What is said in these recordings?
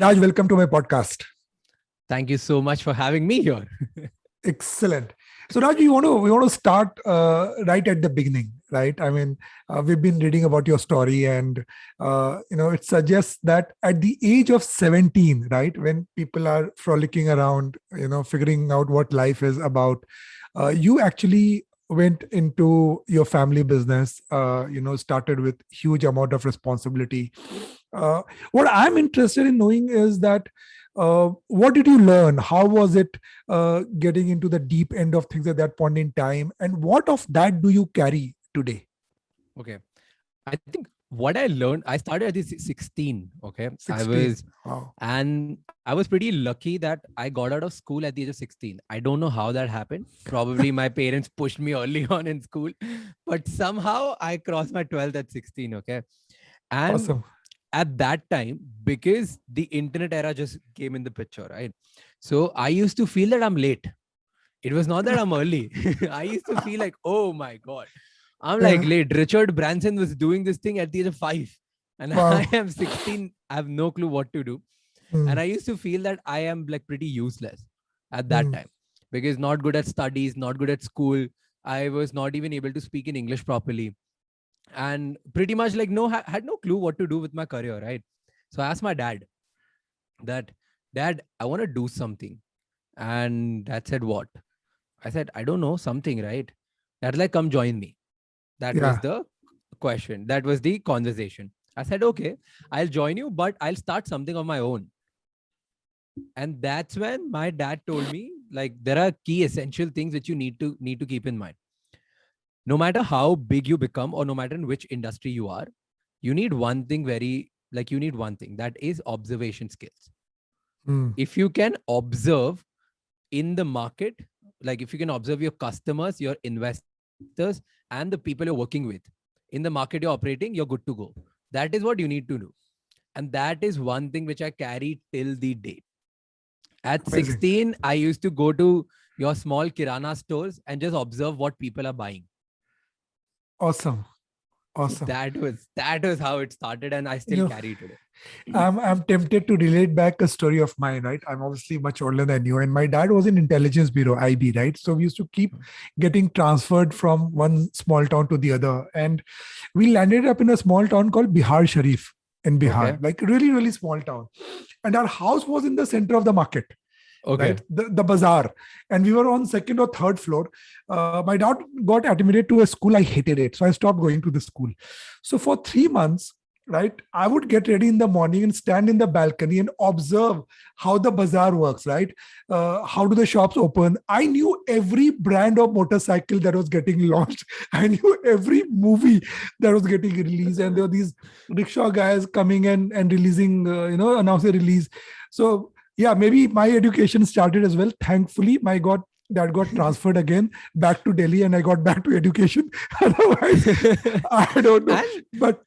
Raj, welcome to my podcast. Thank you so much for having me here. Excellent. So, Raj, we want to start right at the beginning, right? I mean, we've been reading about your story, and it suggests that at the age of 17, right, when people are frolicking around, figuring out what life is about, you actually went into your family business. Started with huge amount of responsibility. Uh, what I'm interested in knowing is that what did you learn? How was it getting into the deep end of things at that point in time? And what of that do you carry today? Okay. I think what I learned, I started at this 16. Okay. 16. Wow. I was pretty lucky that I got out of school at the age of 16. I don't know how that happened. Probably my parents pushed me early on in school, but somehow I crossed my 12th at 16. Okay. And Awesome. at that time, because the internet era just came in the picture, right? So I used to feel that I'm late. It was not that I'm early. I used to feel like, oh my God, I'm like Yeah. late. Richard Branson was doing this thing at the age of 5. And I Wow. am 16. I have no clue what to do. And Mm, I used to feel that I am like pretty useless at that mm, time because not good at studies, not good at school. I was not even able to speak in English properly. And pretty much like had no clue what to do with my career, right? So I asked my dad that, Dad, I want to do something. And dad said, what? I said, I don't know, something, right? Dad's like, come join me. That was yeah. the question. That was the conversation. I said, okay, I'll join you, but I'll start something of my own. And that's when my dad told me, like, there are key essential things which you need to keep in mind. No matter how big you become, or no matter in which industry you are, you need one thing you need one thing, that is observation skills. Mm, If you can observe in the market, like if you can observe your customers, your investors, and the people you're working with in the market you're operating, you're good to go. That is what you need to do. And that is one thing which I carry till the date. At amazing. 16, I used to go to your small kirana stores and just observe what people are buying. Awesome. Awesome. That was how it started, and I You still know, carry today. I'm tempted to relate back a story of mine, right? I'm obviously much older than you, and my dad was in intelligence bureau, IB, right? So we used to keep getting transferred from one small town to the other, and we landed up in a small town called Bihar Sharif in Bihar, Okay. like really, really small town. And our house was in the center of the market, Okay. right? The bazaar. And we were on second or third floor. My dad got admitted to a school. I hated it. So I stopped going to the school. So for 3 months, right, I would get ready in the morning and stand in the balcony and observe how the bazaar works, right? How do the shops open? I knew every brand of motorcycle that was getting launched. I knew every movie that was getting released. And there were these rickshaw guys coming and releasing, announcing release. So yeah, maybe my education started as well. Thankfully, my got that got transferred again back to Delhi, and I got back to education. Otherwise, I don't know. and But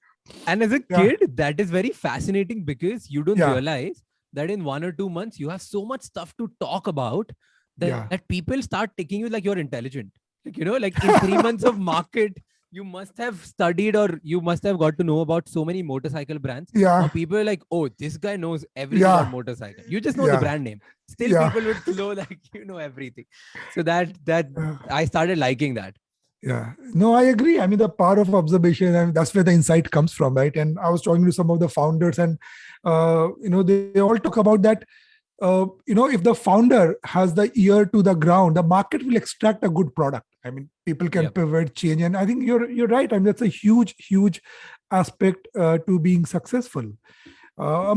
And as a yeah, kid, that is very fascinating because you don't yeah, realize that in 1 or 2 months, you have so much stuff to talk about yeah, that people start taking you like you're intelligent. Like in 3 months of market, you must have studied or you must have got to know about so many motorcycle brands. Now yeah, people are like, oh, this guy knows everything about yeah, motorcycle. You just know the yeah, brand name. Still, yeah. people would flow like you know everything. So that Uh, I started liking that. Yeah, no, I agree. I mean, the power of observation, and that's where the insight comes from, right? And I was talking to some of the founders, and they all talk about that. If the founder has the ear to the ground, the market will extract a good product. I mean, people can Yep. pivot, change, and I think you're right. I mean, that's a huge, huge aspect to being successful.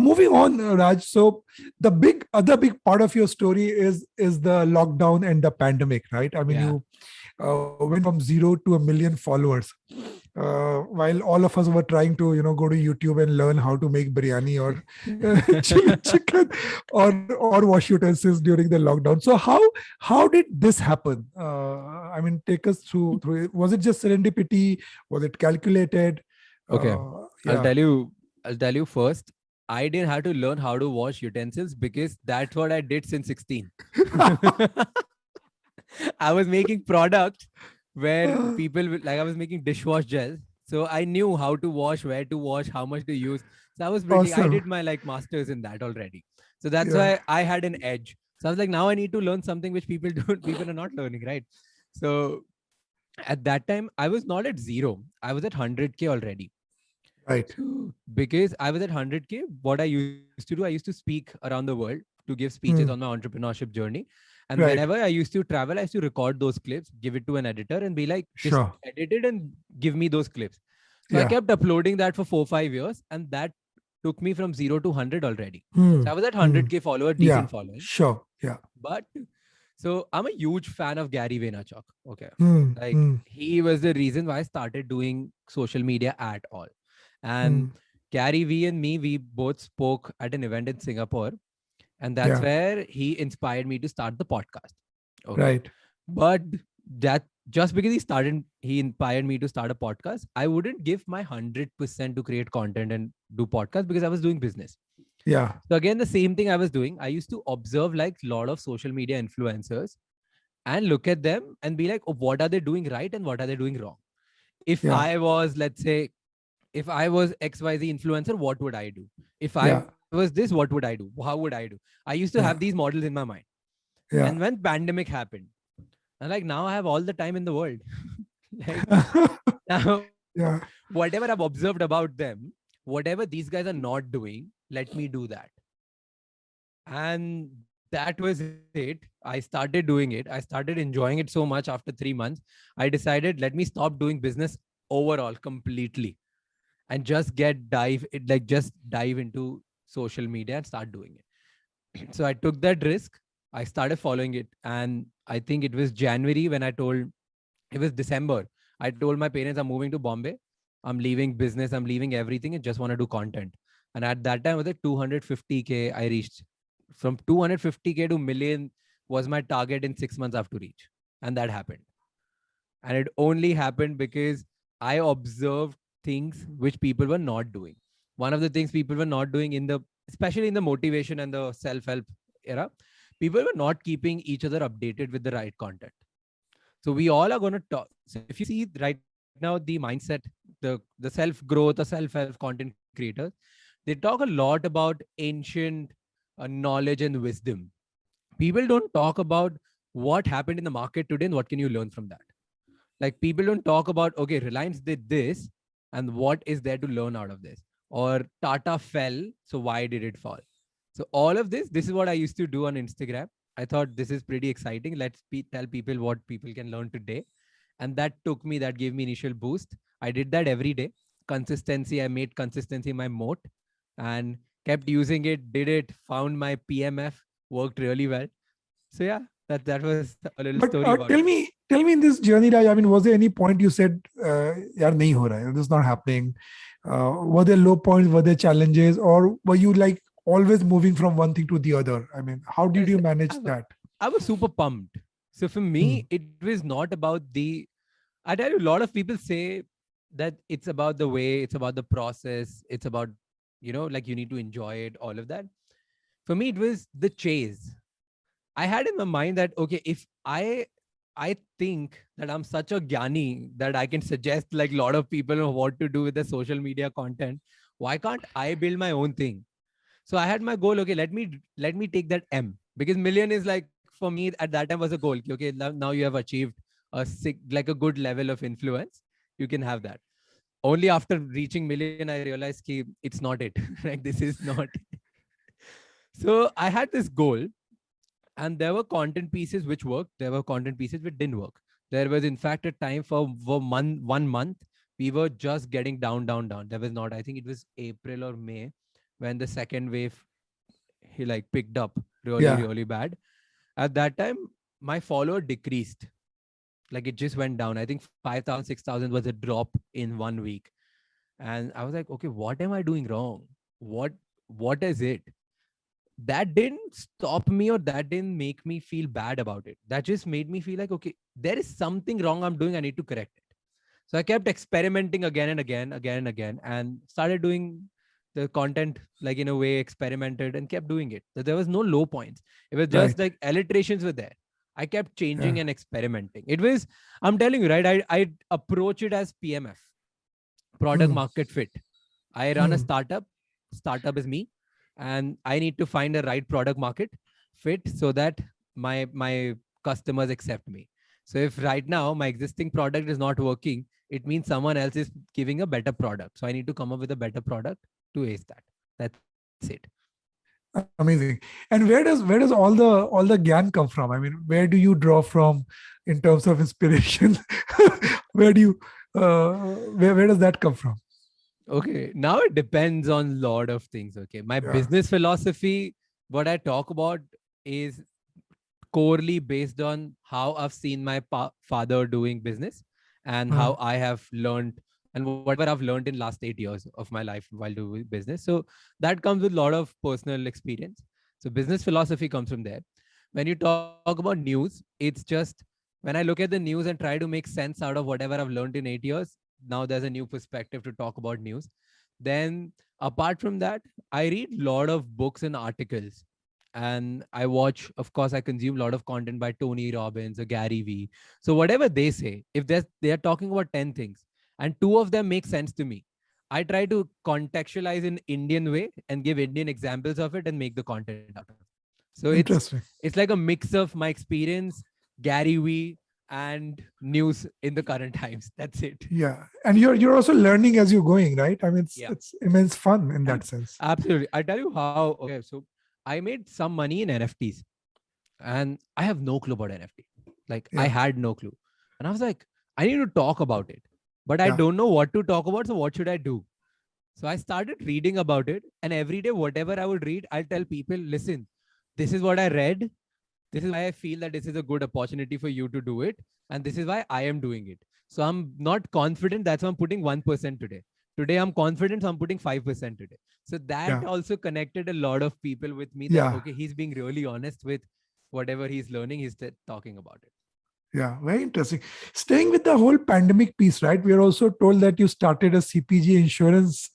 Moving on, Raj. So the other big part of your story is the lockdown and the pandemic, right? I mean, Yeah. you went from 0 to 1 million followers, while all of us were trying to go to YouTube and learn how to make biryani or chili chicken or wash utensils during the lockdown. So how did this happen? I mean, take us through it. Was it just serendipity? Was it calculated? Okay. I'll Yeah. tell you. I'll tell you first. I didn't have to learn how to wash utensils because that's what I did since 16. I was making products where people like I was making dishwash gel. So I knew how to wash, where to wash, how much to use. So I was pretty, I Awesome. did my like masters in that already. So that's Yeah. why I had an edge. So I was like, now I need to learn something which people don't, people are not learning, right? So at that time, I was not at zero. I was at 100K already. Right. So because I was at 100K, what I used to do, I used to speak around the world to give speeches on Hmm. my entrepreneurship journey. And Right. whenever I used to travel, I used to record those clips, give it to an editor and be like, just Sure. edit it and give me those clips. So I Yeah. kept uploading that for 4 5 years, and that took me from zero to 100 already. Hmm. So I was at Hmm. 100K follower, Yeah. decent following. Sure. Yeah. But so I'm a huge fan of Gary Vaynerchuk. Okay. Hmm. Like Hmm. he was the reason why I started doing social media at all. And Hmm. Gary V and me, we both spoke at an event in Singapore. And that's Yeah. where he inspired me to start the podcast. Okay. Right. But that just because he inspired me to start a podcast, I wouldn't give my 100% to create content and do podcast because I was doing business. Yeah. So again, the same thing I was doing. I used to observe like a lot of social media influencers and look at them and be like, oh, what are they doing right and what are they doing wrong? If Yeah. I was, let's say, if I was XYZ influencer, what would I do? If I Yeah. was this, what would I do? How would I do? I used to have these Yeah. models in my mind. And Yeah. when pandemic happened, and like now I have all the time in the world. Like now, Yeah. whatever I've observed about them, whatever these guys are not doing, let me do that. And that was it. I started doing it. I started enjoying it so much after 3 months. I decided, let me stop doing business overall completely and just dive into social media and start doing it. So I took that risk. I started following it. And I think it was January when it was December. I told my parents I'm moving to Bombay. I'm leaving business. I'm leaving everything and just want to do content. And at that time, was it 250K I reached. From 250K to million was my target in 6 months I have to reach. And that happened. And it only happened because I observed things which people were not doing. One of the things people were not doing especially in the motivation and the self-help era, people were not keeping each other updated with the right content. So we all are going to talk. So if you see right now the mindset, the self growth, the self help content creators, they talk a lot about ancient knowledge and wisdom. People don't talk about what happened in the market today and what can you learn from that. Like people don't talk about, okay, Reliance did this and what is there to learn out of this, or Tata fell, so why did it fall? So all of this is what I used to do on Instagram. I thought this is pretty exciting. Tell people what people can learn today. And that gave me initial boost. I did that every day. Consistency, I made consistency my moat and kept using it, did it, found my PMF, worked really well. So yeah, that was a little But story about it. tell me in this journey, Raj, I mean, was there any point you said, yaar, nahi ho raha hai, this is not happening? Were there low points? Were there challenges? Or were you like always moving from one thing to the other? I mean, how did Yes, you manage that? I was super pumped. So for Hmm. me, it was not about I tell you, a lot of people say that it's about the way, it's about the process, it's about, like you need to enjoy it, all of that. For me, it was the chase. I had in my mind that, okay, if I think that I'm such a gyani that I can suggest like a lot of people what to do with the social media content, why can't I build my own thing? So I had my goal. Okay, let me take that M, because million is like for me at that time was a goal. Okay, now you have achieved like a good level of influence. You can have that. Only after reaching million, I realized ki it's not it. Like this is not. So I had this goal, and there were content pieces which worked. There were content pieces which didn't work. There was in fact a time for 1 month we were just getting down. There was not. I think it was April or May when the second wave he like picked up Yeah. really bad. At that time, my follower decreased. Like it just went down. I think 5,000, 6,000 was a drop in 1 week. And I was like, okay, what am I doing wrong? What is it? That didn't stop me or that didn't make me feel bad about it. That just made me feel like, okay, there is something wrong I'm doing. I need to correct it. So I kept experimenting again, and started doing the content like in a way, experimented and kept doing it. So there was no low points. It was just Right. like alliterations were there. I kept Yeah. changing and experimenting. I'm telling you, right? I approach it as PMF. product market fit. I run a Hmm. startup. Startup is me, and I need to find a right product market fit so that my customers accept me. So if right now my existing product is not working, it means someone else is giving a better product. So I need to come up with a better product to ace that. That's it. Amazing. And where does all the gyan come from? I mean, where do you draw from in terms of inspiration? where do you where does that come from? Okay, now it depends on lot of things. Okay, my Yeah. business philosophy, what I talk about is corely based on how I've seen my father doing business and Hmm. how I have learned and whatever I've learned in last 8 years of my life while doing business. So that comes with a lot of personal experience. So business philosophy comes from there. When you talk about news, it's just when I look at the news and try to make sense out of whatever I've learned in 8 years, now there's a new perspective to talk about news. Then apart from that, I read a lot of books and articles, and I watch, of course, I consume a lot of content by Tony Robbins or Gary Vee. So whatever they say, if they're talking about 10 things and two of them make sense to me, I try to contextualize in Indian way and give Indian examples of it and make the content out of it. So Interesting. it's like a mix of my experience, Gary Vee, and news in the current times. That's it. Yeah. And you're also learning as you're going, right? I mean, it's Yeah. it's immense fun in that And sense. absolutely. I tell you how. Okay, so I made some money in NFTs, and I have no clue about NFT. Like I Yeah. had no clue, and I was like, I need to talk about it, but I Yeah. don't know what to talk about. So what should I do? So I started reading about it, and every day, whatever I would read, I'll tell people, listen, this is what I read. This is why I feel that this is a good opportunity for you to do it, and this is why I am doing it. So I'm not confident. That's why I'm putting 1% today. Today I'm confident, so I'm putting 5% today. So that Yeah. also connected a lot of people with me that Yeah. okay, he's being really honest with whatever he's learning, he's talking about it. Yeah, very interesting. Staying with the whole pandemic piece, right? We are also told that you started a CPG insurance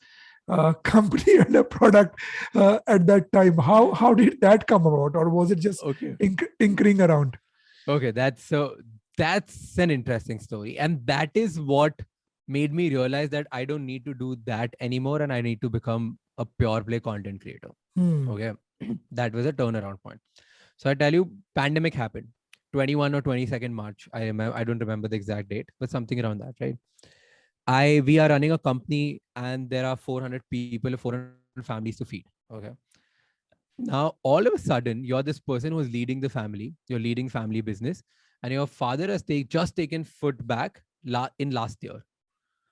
company and a product at that time. How did that come about, or was it just Okay. tinkering around? Okay, that's an interesting story. And that is what made me realize that I don't need to do that anymore and I need to become a pure play content creator. Hmm. Okay. That was a turnaround point. So I tell you, pandemic happened 21 or 22nd March. I remember, I don't remember the exact date, but something around that, right? We are running a company and there are 400 people, 400 families to feed. Okay. Now, all of a sudden, you're this person who is leading the family, you're leading family business, and your father has just taken foot back in last year.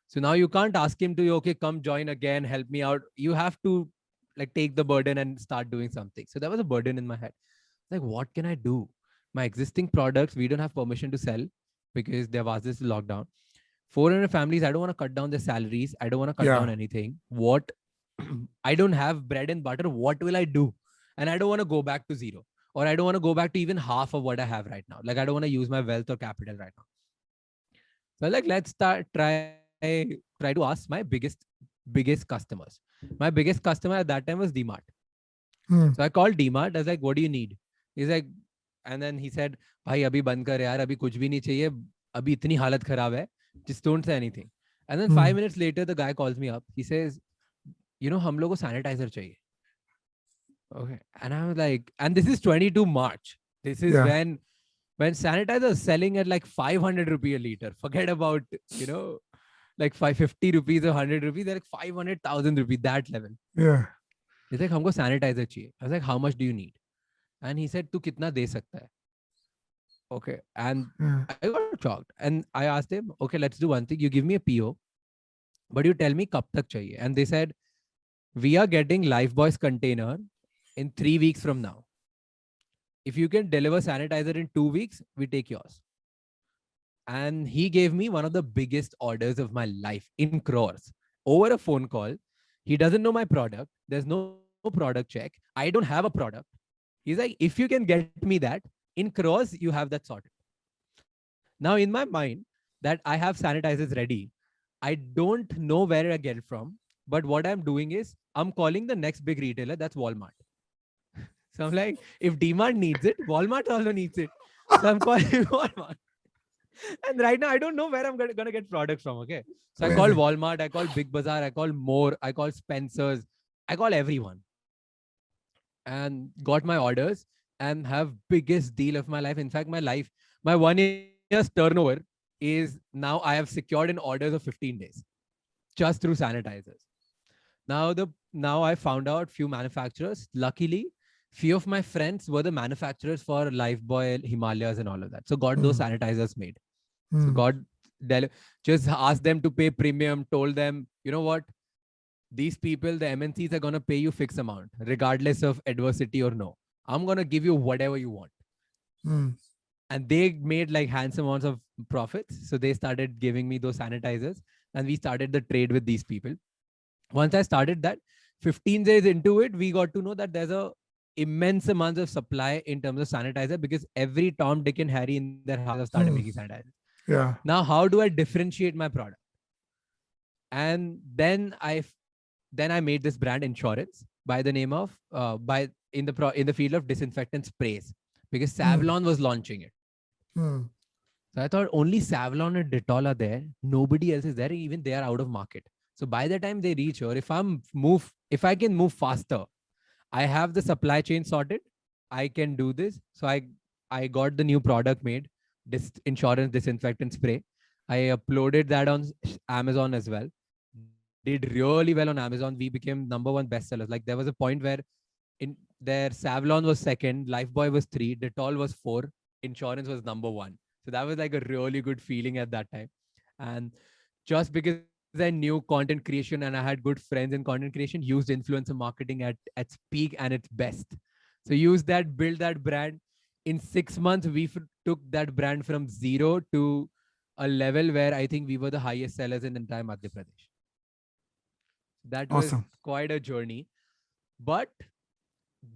So now you can't ask him to, okay, come join again, help me out. You have to like take the burden and start doing something. So that was a burden in my head. Like, what can I do? My existing products, we don't have permission to sell because there was this lockdown. 400 families, I don't want to cut down their salaries. I don't want to cut down Yeah. anything. What I don't have bread and butter. What will I do? And I don't want to go back to zero, or I don't want to go back to even half of what I have right now. Like I don't want to use my wealth or capital right now. So like let's try to ask my biggest customers. My biggest customer at that time was DMart. Hmm. So I called DMart. I was like, what do you need? He's like, and then he said, भाई अभी बंद कर यार, अभी कुछ भी नहीं चाहिए, अभी इतनी हालत खराब है, just don't say anything. And then Hmm. 5 minutes later, the guy calls me up. He says, you know, हम लोग को sanitizer चाहिए. Okay. And I was like, and this is 22 March. This is Yeah. when sanitizer is selling at like 500 rupee a liter. Forget about, like 550 rupees or 100 rupees. They're like 500,000 rupees, that level. Yeah. He's like, हमको sanitizer चाहिए. I was like, how much do you need? And he said, तू कितना दे सकता है? Okay. And Yeah. I got shocked. And I asked him, okay, let's do one thing. You give me a PO, but you tell me कब तक चाहिए. And they said, we are getting Lifebuoy's container in 3 weeks from now. If you can deliver sanitizer in 2 weeks, we take yours. And he gave me one of the biggest orders of my life in crores over a phone call. He doesn't know my product. There's no product check. I don't have a product. He's like, if you can get me that in crores, you have that sorted. Now, in my mind, that I have sanitizers ready, I don't know where I get it from. But what I'm doing is I'm calling the next big retailer, that's Walmart. So I'm like, if Dmart needs it, Walmart also needs it. So I'm calling Walmart. And right now, I don't know where I'm gonna get products from. Okay. So I call Amazing. Walmart, I call Big Bazaar, I call More, I call Spencer's, I call everyone and got my orders and have biggest deal of my life. In fact, my 1 year's turnover is now I have secured in orders of 15 days just through sanitizers. Now I found out few manufacturers. Luckily, few of my friends were the manufacturers for Lifebuoy, Himalayas, and all of that. So got those Mm, sanitizers made. So mm, got just asked them to pay premium. Told them, you know what? These people, the MNCs, are gonna pay you fixed amount, regardless of adversity or no. I'm gonna give you whatever you want. mm, And they made like handsome amounts of profits. So they started giving me those sanitizers, and we started the trade with these people. Once I started that, 15 days into it, we got to know that there's a immense amount of supply in terms of sanitizer because every Tom, Dick, and Harry in their house have started mm. making sanitizers. Yeah. Now, how do I differentiate my product? And then I made this brand insurance by the name of by in the field of disinfectant sprays because Mm, Savlon was launching it. mm, So I thought only Savlon and Dettol are there. Nobody else is there. Even they are out of market. So by the time they reach here, if I can move faster, I have the supply chain sorted. I can do this. So I got the new product made, this insurance disinfectant spray. I uploaded that on Amazon as well. Did really well on Amazon. We became #1 bestsellers. Like there was a point where in there Savlon was second, Lifebuoy was three, Dettol was four, insurance was #1. So that was like a really good feeling at that time. And just because I knew content creation and I had good friends in content creation, used influencer marketing at peak and its best. So use that, build that brand. In 6 months, took that brand from zero to a level where I think we were the highest sellers in the entire Madhya Pradesh. That was awesome. quite a journey. But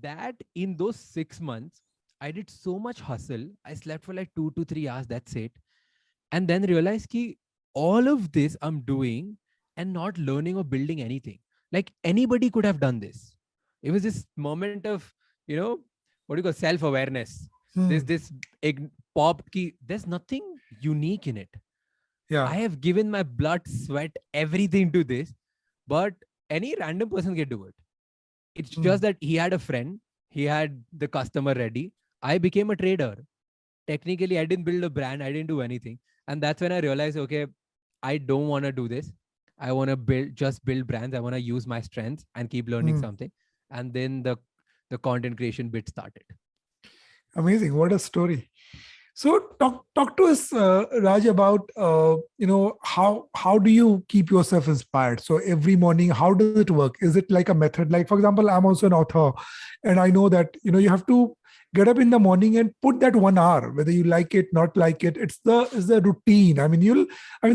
that in those 6 months, I did so much hustle. I slept for like 2 to 3 hours. That's it. And then realized ki all of this I'm doing and not learning or building anything. Like anybody could have done this. It was this moment of, you know, what do you call self-awareness. Mm, This popped ki there's nothing unique in it. I yeah. have given my blood, sweat, everything to this, but any random person can do it. It's just Mm, that he had a friend, he had the customer ready. I became a trader. Technically, I didn't build a brand, I didn't do anything. And that's when I realized, okay, I don't want to do this. I want to build brands. I want to use my strengths and keep learning mm. something. And then the content creation bit started. Amazing. What a story. So talk to us, Raj, about how do you keep yourself inspired? So every morning, how does it work? Is it like a method? Like for example, I'm also an author, and I know that you have to get up in the morning and put that 1 hour, whether you like it, not like it. It's the routine. I mean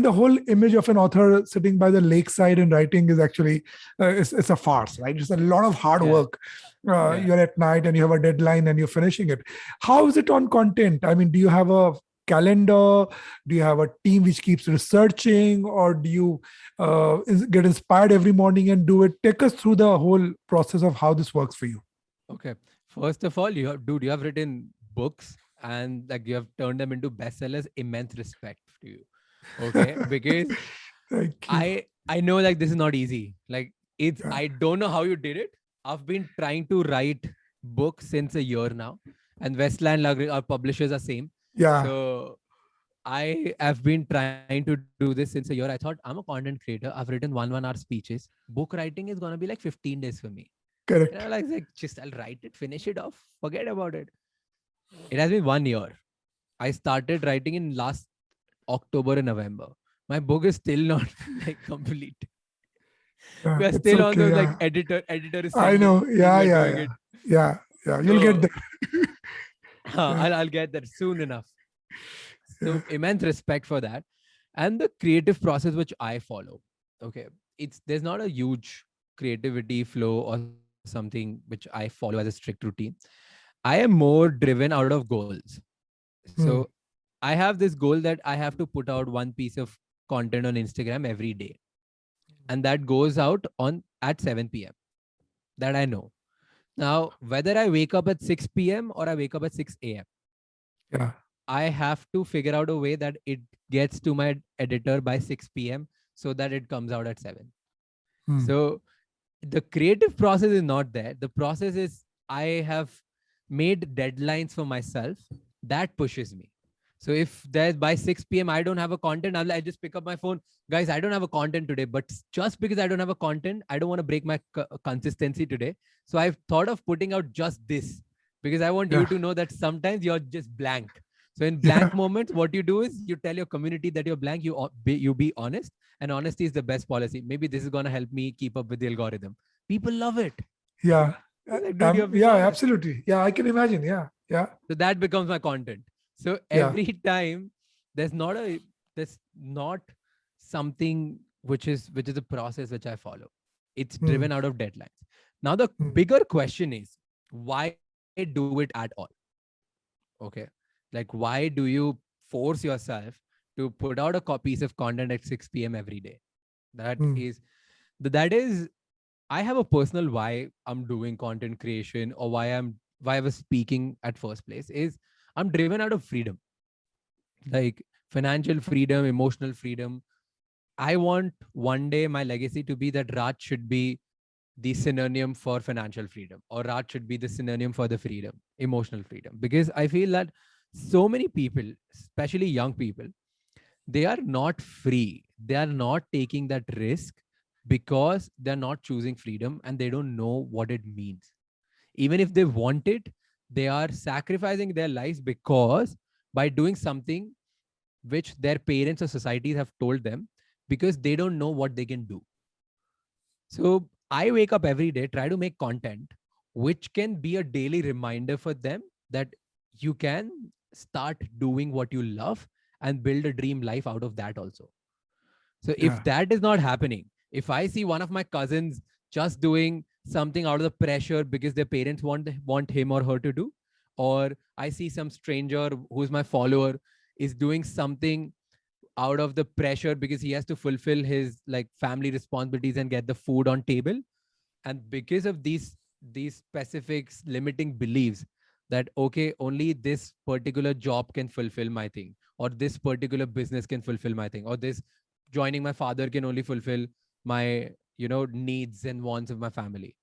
the whole image of an author sitting by the lakeside and writing is actually it's a farce, right? It's a lot of hard Yeah. work. Yeah. You're at night and you have a deadline and you're finishing it. How is it on content? I mean, do you have a calendar? Do you have a team which keeps researching, or do you get inspired every morning and do it? Take us through the whole process of how this works for you. Okay. First of all, you have written books and like you have turned them into bestsellers. Immense respect to you. Okay. Because Thank you. I know like this is not easy. Like Yeah. I don't know how you did it. I've been trying to write books since a year now, and Westland our publishers are same. Yeah. So I have been trying to do this since a year. I thought I'm a content creator. I've written 1 hour speeches. Book writing is gonna be like 15 days for me. Correct. Like just I'll write it, finish it off, forget about it. It has been 1 year. I started writing in last October and November. My book is still not like complete. Yeah. We are It's still on okay. those like Yeah. editor is I sending know. things. Yeah. We're Yeah. doing Yeah. it. Yeah. Yeah. You'll get So there. Yeah. I'll get that soon enough. Yeah. So immense respect for that. And the creative process which I follow. Okay. There's not a huge creativity flow or something which I follow as a strict routine. I am more driven out of goals. Hmm. So I have this goal that I have to put out one piece of content on Instagram every day. And that goes out on at 7 p.m. That I know. Now, whether I wake up at 6 p.m. or I wake up at 6 a.m., Yeah. I have to figure out a way that it gets to my editor by 6 p.m. so that it comes out at 7. So the creative process is not there. The process is I have made deadlines for myself that pushes me. So if there's by 6 p.m. I don't have a content, I just pick up my phone. Guys, I don't have a content today, but just because I don't have a content, I don't want to break my consistency today. So I've thought of putting out just this because I want you to know that sometimes you're just blank. So in blank moments, what you do is you tell your community that you're blank, you be honest, and honesty is the best policy. Maybe this is going to help me keep up with the algorithm. People love it. Yeah. Like, dude, you're being Yeah, honest. absolutely. Yeah, I can imagine. Yeah. Yeah. So that becomes my content. So Yeah. every time there's not something which is a process which I follow. It's driven out of deadlines. Now the bigger question is, why do it at all? Okay. Like, why do you force yourself to put out a piece of content at 6 p.m. every day? That is, I have a personal why I'm doing content creation, or why I was speaking at first place is I'm driven out of freedom, like financial freedom, emotional freedom. I want one day my legacy to be that Raj should be the synonym for financial freedom, or Raj should be the synonym for the freedom, emotional freedom. Because I feel that so many people, especially young people, they are not free. They are not taking that risk because they're not choosing freedom and they don't know what it means. Even if they want it, they are sacrificing their lives because by doing something which their parents or societies have told them, because they don't know what they can do. So I wake up every day, try to make content which can be a daily reminder for them that you can start doing what you love and build a dream life out of that also. So if that is not happening, if I see one of my cousins just doing something out of the pressure because their parents want him or her to do, or I see some stranger who's my follower is doing something out of the pressure because he has to fulfill his like family responsibilities and get the food on table, and because of these specific limiting beliefs that okay, only this particular job can fulfill my thing, or this particular business can fulfill my thing, or this joining my father can only fulfill my needs and wants of my family.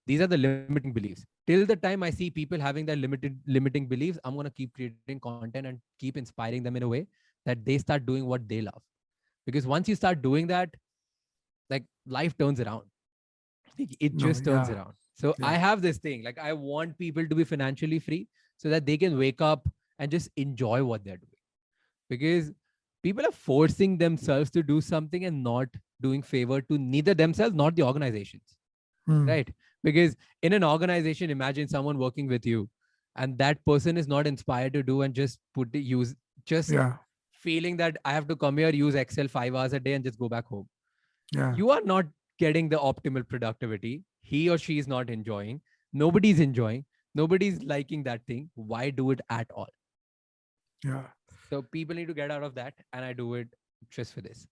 These are the limiting beliefs. Till the time I see people having that limiting beliefs, I'm going to keep creating content and keep inspiring them in a way that they start doing what they love. Because once you start doing that, like life turns around. It just turns around. So I have this thing, like I want people to be financially free so that they can wake up and just enjoy what they're doing. Because people are forcing themselves to do something and not doing favor to neither themselves nor the organizations, right? Because in an organization, imagine someone working with you and that person is not inspired to do and just just feeling that I have to come here, use Excel 5 hours a day and just go back home. You are not getting the optimal productivity. He or she is not enjoying. Nobody's enjoying. Nobody's liking that thing. Why do it at all? Yeah. So people need to get out of that, and I do it just for this.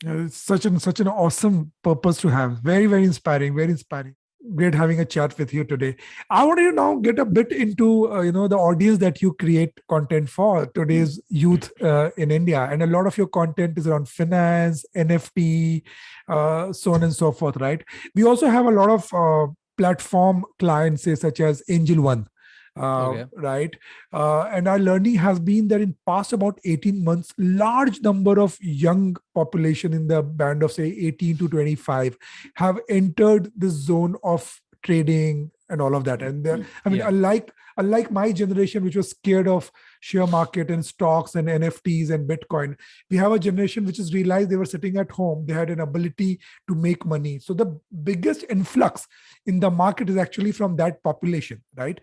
Yeah, it's such an awesome purpose to have. Very, very inspiring. Very inspiring. Great having a chat with you today. I want to now get a bit into the audience that you create content for today's youth in India, and a lot of your content is around finance, NFT, so on and so forth. Right. We also have a lot of platform clients, say, such as Angel One. Right. And our learning has been that in past about 18 months, large number of young population in the band of say 18 to 25 have entered this zone of trading and all of that. And I mean, unlike my generation, which was scared of share market and stocks and NFTs and Bitcoin, we have a generation which has realized they were sitting at home, they had an ability to make money. So the biggest influx in the market is actually from that population, right?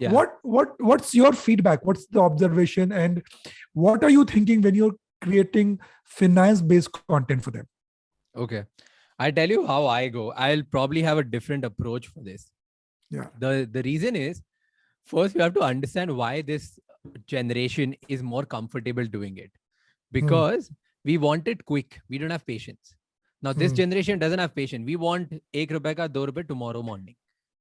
Yeah. What's your feedback? What's the observation, and what are you thinking when you're creating finance-based content for them? Okay, I'll tell you how I go. I'll probably have a different approach for this. Yeah. The reason is, first we have to understand why this generation is more comfortable doing it. Because we want it quick. We don't have patience. Now this generation doesn't have patience. We want ₹1 ₹2 tomorrow morning.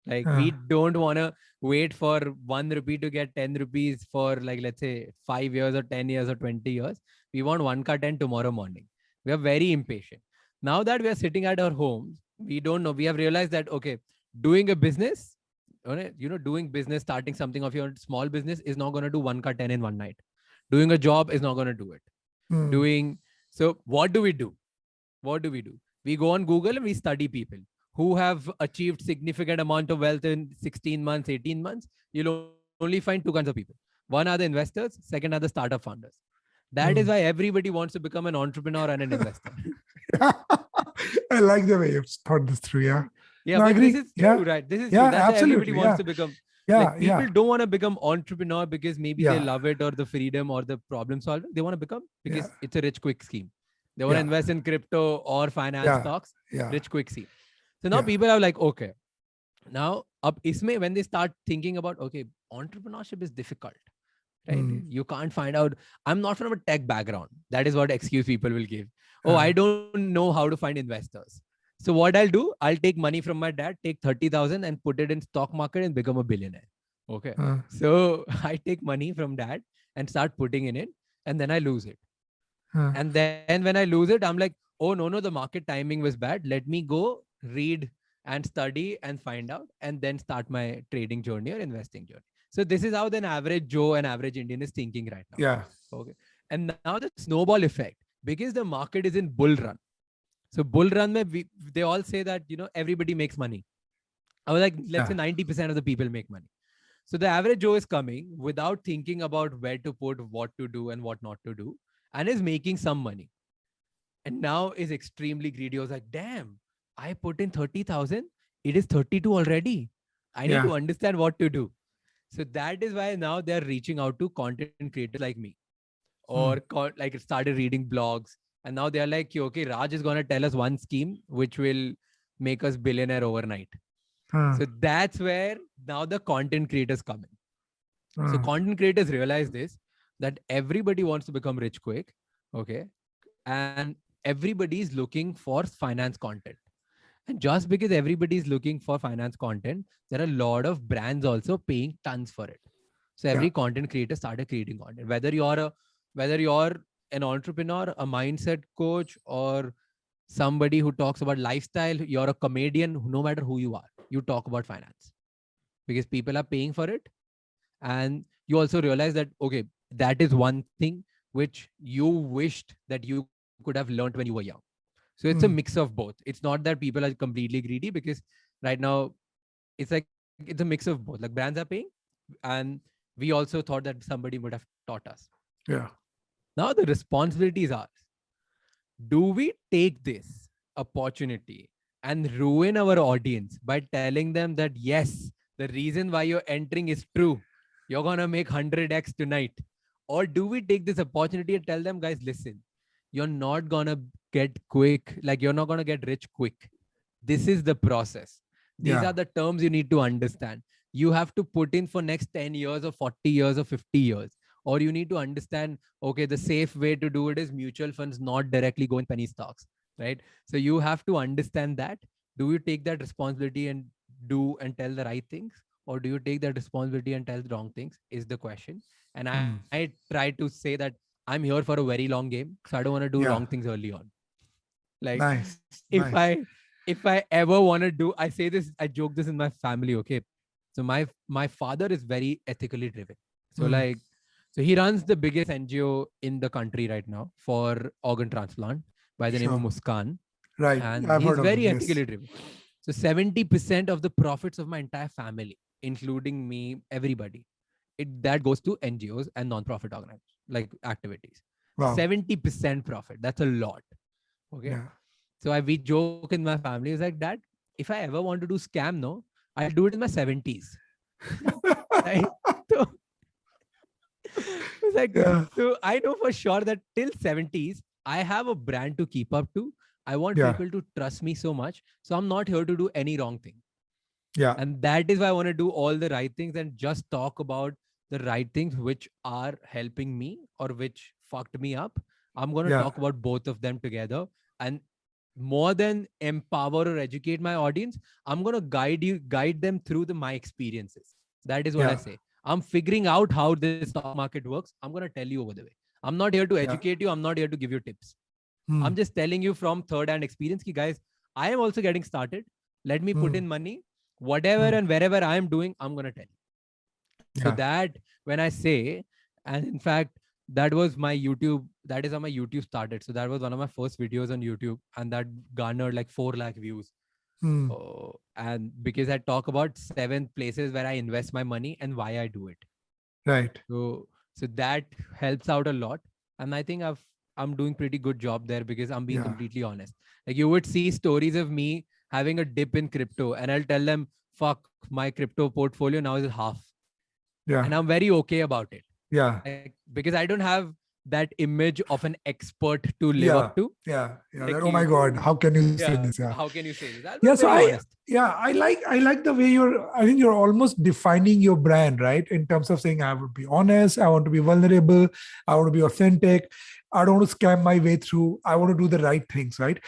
Like we don't want to wait for 1 rupee to get 10 rupees for like, let's say 5 years or 10 years or 20 years. We want 1 ka 10 tomorrow morning. We are very impatient. Now that we are sitting at our homes, we don't know. We have realized that, okay, doing a business, doing business, starting something of your small business is not going to do 1 ka 10 in one night. Doing a job is not going to do it. So what do we do? What do? We go on Google and we study people who have achieved significant amount of wealth in 16 months, 18 months. You'll only find 2 kinds of people. One are the investors, second are the startup founders. That is why everybody wants to become an entrepreneur and an investor. I like the way you've thought this through. Yeah. Yeah, No, I but agree. this is true, right? This is true. That's why everybody wants to become. Like people don't want to become entrepreneur because maybe they love it or the freedom or the problem solving. They want to become because it's a rich, quick scheme. They want to invest in crypto or finance stocks, rich, quick scheme. So now people are like, okay, now up isme when they start thinking about, okay, entrepreneurship is difficult, right? You can't find out. I'm not from a tech background. That is what excuse people will give. Oh, I don't know how to find investors. So what I'll do, I'll take money from my dad, take 30,000 and put it in stock market and become a billionaire. Okay. So I take money from dad and start putting in it and then I lose it. And then when I lose it, I'm like, oh, no, the market timing was bad. Let me go read and study and find out and then start my trading journey or investing journey. So this is how an average Joe and average Indian is thinking right now. Yeah. Okay. And now the snowball effect, because the market is in bull run. So bull run, they all say that, everybody makes money. I was like, let's say 90% of the people make money. So the average Joe is coming without thinking about where to put, what to do and what not to do, and is making some money. And now is extremely greedy. I was like, damn, I put in 30,000. It is 32 already. I need to understand what to do. So that is why now they're reaching out to content creators like me or like started reading blogs. And now they're like, okay, Raj is going to tell us one scheme which will make us billionaire overnight. So that's where now the content creators come in. So content creators realize this, that everybody wants to become rich quick. Okay. And everybody is looking for finance content. And just because everybody is looking for finance content, there are a lot of brands also paying tons for it. So every content creator started creating content. Whether you're an entrepreneur, a mindset coach, or somebody who talks about lifestyle, you're a comedian, no matter who you are, you talk about finance because people are paying for it. And you also realize that, okay, that is one thing which you wished that you could have learned when you were young. So it's a mix of both. It's not that people are completely greedy, because right now it's like, it's a mix of both. Like brands are paying and we also thought that somebody would have taught us. Yeah. Now the responsibility is ours. Do we take this opportunity and ruin our audience by telling them that, yes, the reason why you're entering is true. You're going to make 100x tonight. Or do we take this opportunity and tell them, guys, listen, you're not going to get quick, like you're not going to get rich quick. This is the process. These are the terms you need to understand. You have to put in for next 10 years or 40 years or 50 years. Or you need to understand, okay, the safe way to do it is mutual funds, not directly go in penny stocks, right? So you have to understand that. Do you take that responsibility and do and tell the right things? Or do you take that responsibility and tell the wrong things is the question. And I try to say that I'm here for a very long game. So I don't want to do wrong things early on. Like if I ever want to do, I say this, I joke this in my family. Okay. So my father is very ethically driven. So so he runs the biggest NGO in the country right now for organ transplant by the name of Muskan. Right. And I've he's heard very of ethically driven. So 70% of the profits of my entire family, including me, everybody, that goes to NGOs and non-profit organizations, like activities. Wow. 70% profit. That's a lot. Okay. Yeah. So we joke in my family, is like, Dad, if I ever want to do scam, no, I'll do it in my 70s. Right? So it's like, so I know for sure that till 70s, I have a brand to keep up to. I want people to trust me so much. So I'm not here to do any wrong thing. Yeah. And that is why I want to do all the right things and just talk about the right things which are helping me or which fucked me up. I'm going to talk about both of them together. And more than empower or educate my audience, I'm going to guide them through my experiences. That is what I Yeah. say. I'm figuring out how this stock market works. I'm going to tell you over the way. I'm not here to Yeah. educate you. I'm not here to give you tips. Hmm. I'm just telling you from third hand experience ki guys, I am also getting started. Let me put Hmm. in money. Whatever Hmm. and wherever I am doing, I'm going to tell you. So Yeah. that when I say, and in fact, that was my YouTube, that is how my YouTube started. So that was one of my first videos on YouTube, and that garnered like 4 lakh views. Hmm. And because I talk about 7 places where I invest my money and why I do it. Right. So that helps out a lot. And I think I'm doing pretty good job there because I'm being Yeah. completely honest. Like you would see stories of me having a dip in crypto, and I'll tell them, fuck, my crypto portfolio now is half. Yeah. And I'm very okay about it. Yeah. Like, because I don't have that image of an expert to live Yeah. up to. Yeah. Yeah. Like Oh my God. How can you say yeah, this? Yeah. how can you say this? I'll be Yeah. So very honest. I like the way I think you're almost defining your brand, right? In terms of saying, I would be honest, I want to be vulnerable, I want to be authentic, I don't want to scam my way through, I want to do the right things, right?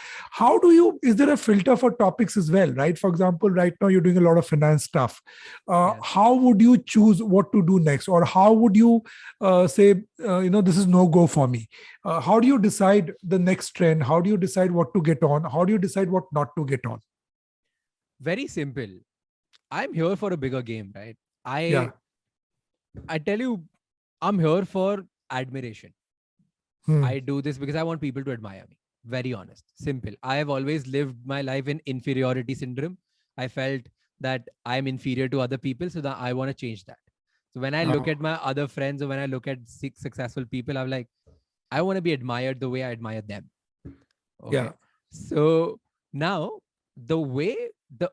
Is there a filter for topics as well, right? For example, right now you're doing a lot of finance stuff. Yes. How would you choose what to do next? Or how would you say, this is no go for me? How do you decide the next trend? How do you decide what to get on? How do you decide what not to get on? Very simple. I'm here for a bigger game, right? Yeah. I tell you, I'm here for admiration. Hmm. I do this because I want people to admire me. Very honest, simple. I have always lived my life in inferiority syndrome. I felt that I'm inferior to other people, so that I want to change that. So when I look Oh, at my other friends or when I look at successful people, I'm like, I want to be admired the way I admire them. yeah. Okay. So now the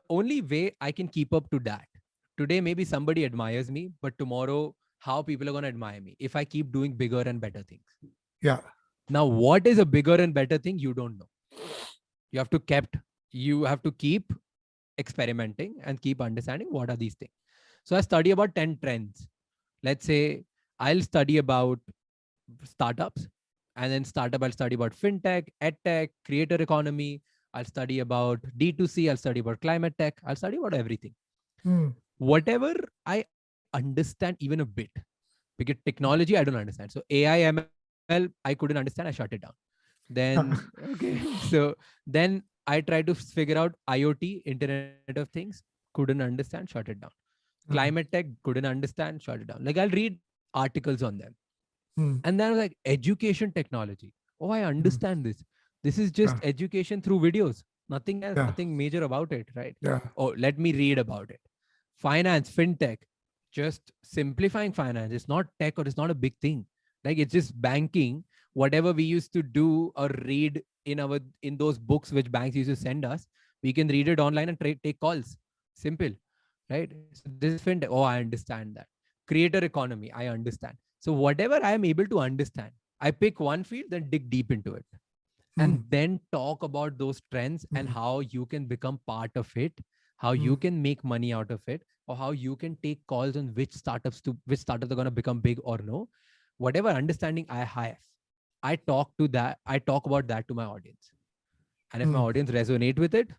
only way I can keep up to that, today maybe somebody admires me, but tomorrow how people are going to admire me if I keep doing bigger and better things. Yeah. Now, what is a bigger and better thing? You don't know. You have to keep experimenting and keep understanding what are these things. So I study about 10 trends. Let's say I'll study about startups, and then startup I'll study about fintech, edtech, creator economy. I'll study about D2C. I'll study about climate tech. I'll study about everything. Hmm. Whatever I understand even a bit, because technology I don't understand. So AI, ML, I couldn't understand. I shut it down. Then okay, so then I try to figure out IoT, Internet of Things. Couldn't understand. Shut it down. Hmm. Climate tech, couldn't understand. Shut it down. Like I'll read articles on them. Hmm. And then I was like, education technology. Oh, I Hmm. understand this. This is just Yeah. education through videos. Nothing else, Yeah. nothing major about it, right? Yeah. Oh, let me read about it. Finance, fintech, just simplifying finance. It's not tech or it's not a big thing. Like it's just banking. Whatever we used to do or read in those books which banks used to send us, we can read it online and take calls. Simple, right? So this is fintech. Oh, I understand that. Creator economy, I understand. So whatever I am able to understand, I pick one field, then dig deep into it, Hmm. and then talk about those trends and Hmm. how you can become part of it, how Hmm. you can make money out of it, or how you can take calls on which startups are going to become big or no. Whatever understanding I have, I talk about that to my audience. And if my Hmm. audience resonate with it,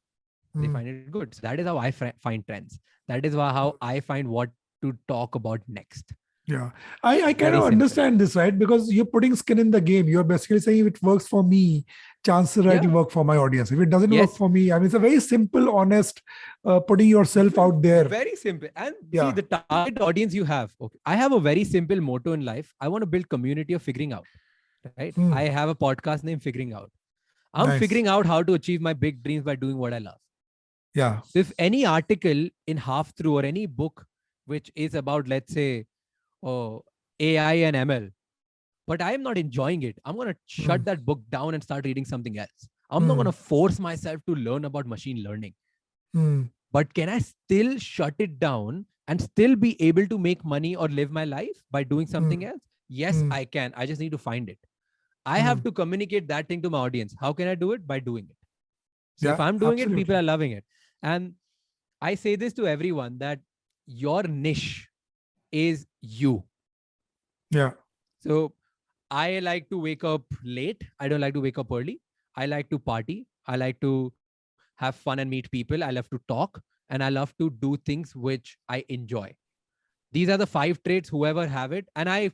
they Hmm. find it good. So that is how I find trends. That is how I find what to talk about next. Yeah, I kind Very of simple. understand this, right? Because you're putting skin in the game. You're basically saying if it works for me, chances are it'll Yeah. work for my audience. If it doesn't work Yes. for me, I mean, it's a very simple, honest, putting yourself out there. Very simple. And see Yeah. the target audience you have. Okay. I have a very simple motto in life. I want to build community of figuring out. Right. Hmm. I have a podcast named Figuring Out. I'm Nice. figuring out how to achieve my big dreams by doing what I love. Yeah. So if any article in half through or any book which is about, let's say, oh, AI and ML, but I am not enjoying it, I'm going to Hmm. shut that book down and start reading something else. I'm not going Hmm. to force myself to learn about machine learning. Hmm. But can I still shut it down and still be able to make money or live my life by doing Hmm. something else? Yes, Hmm. I can. I just need to find it. I Hmm. have to communicate that thing to my audience. How can I do it? By doing it. So if Yeah. I'm doing it, people Absolutely. are loving it. And I say this to everyone that your niche is you. Yeah. So I like to wake up late. I don't like to wake up early. I like to party. I like to have fun and meet people. I love to talk, and I love to do things which I enjoy. These are the 5 traits. Whoever have it, and I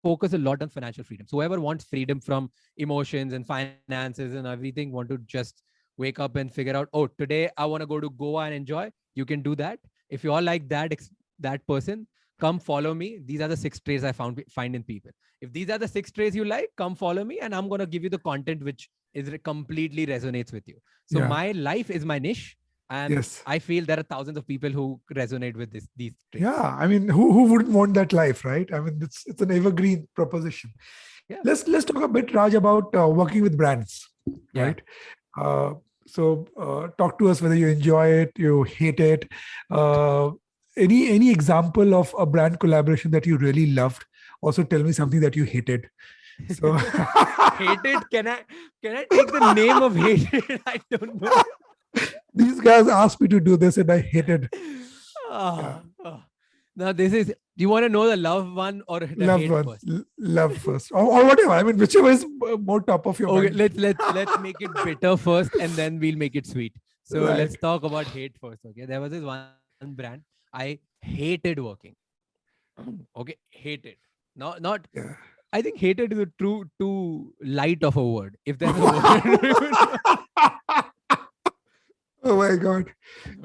focus a lot on financial freedom. So whoever wants freedom from emotions and finances and everything, want to just wake up and figure out, oh, today I want to go to Goa and enjoy. You can do that. If you are like that person, come follow me. These are the 6 traits I find in people. If these are the 6 traits you like, come follow me, and I'm gonna give you the content which is completely resonates with you. So Yeah. my life is my niche, and Yes. I feel there are thousands of people who resonate with these traits. Yeah. I mean, who wouldn't want that life, right? I mean, it's an evergreen proposition. Yeah. Let's talk a bit, Raj, about working with brands, Yeah. right? Talk to us whether you enjoy it, you hate it. Any example of a brand collaboration that you really loved? Also, tell me something that you hated. So Hated? Can I take the name of hated? I don't know. these guys asked me to do this, and I hated. Ah, ah. Now this is. Do you want to know the love one or the Love hate one, first? love first, or whatever. I mean, whichever is more top of your Okay, mind. let's make it bitter first, and then we'll make it sweet. So Right. let's talk about hate first. Okay, there was this one brand I hated working. Okay, hated. Not. Yeah. I think hated is a too light of a word. If there's a word. Oh my God.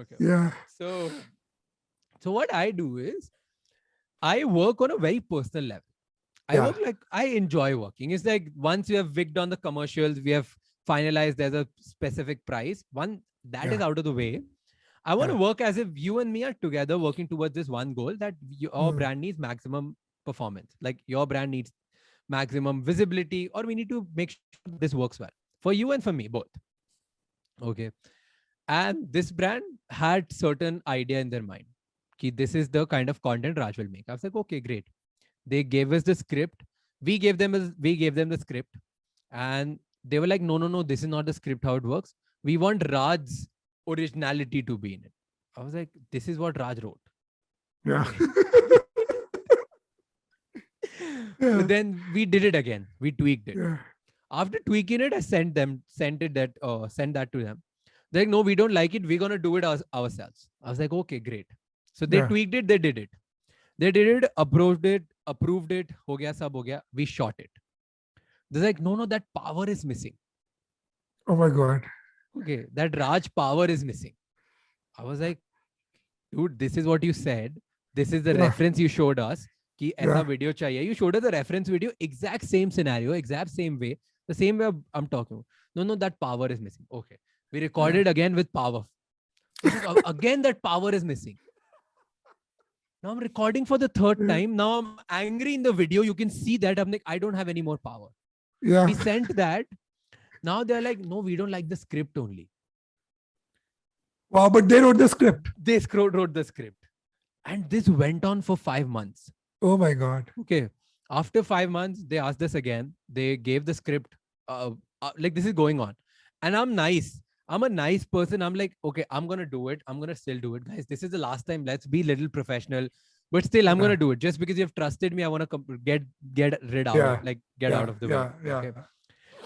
Okay. Yeah. So what I do is I work on a very personal level. I Yeah. work like I enjoy working. It's like once you have wigged on the commercials, we have finalized there's a specific price. One that is Yeah. out of the way. I want to Yeah. work as if you and me are together working towards this one goal that our brand needs maximum performance. Like your brand needs maximum visibility, or we need to make sure this works well for you and for me both. Okay. And this brand had certain idea in their mind. Ki this is the kind of content Raj will make. I was like, okay, great. They gave us the script. We gave them the script, and they were like, no, this is not the script how it works. We want Raj's originality to be in it. I was like, this is what Raj wrote. Yeah. So then we did it again. We tweaked it. Yeah. After tweaking it, I sent that to them. They're like, no, we don't like it. We're gonna do it ourselves. I was like, okay, great. So they Yeah. tweaked it. They did it. Approved it. Ho gaya, sab ho gaya. We shot it. They're like, no, that power is missing. Oh my God. Okay, that Raj power is missing. I was like, dude, this is what you said. This is the reference you showed us. Ki aisa video chahiye. You showed us the reference video, exact same scenario, exact same way, the same way I'm talking. No, that power is missing. Okay, we recorded again with power. Again, that power is missing. Now I'm recording for the 3rd time. Now I'm angry in the video. You can see that I'm like, I don't have any more power. Yeah. We sent that. Now they're like, no, we don't like the script only. Wow, but they wrote the script. They wrote the script. And this went on for 5 months. Oh my God. Okay. After 5 months, they asked us again. They gave the script. Like this is going on. And I'm nice. I'm a nice person. I'm like, okay, I'm going to do it. I'm going to still do it. Guys, this is the last time. Let's be a little professional. But still, I'm going to do it. Just because you've trusted me, I want to get rid of it. Like get out of the way. Yeah. Okay.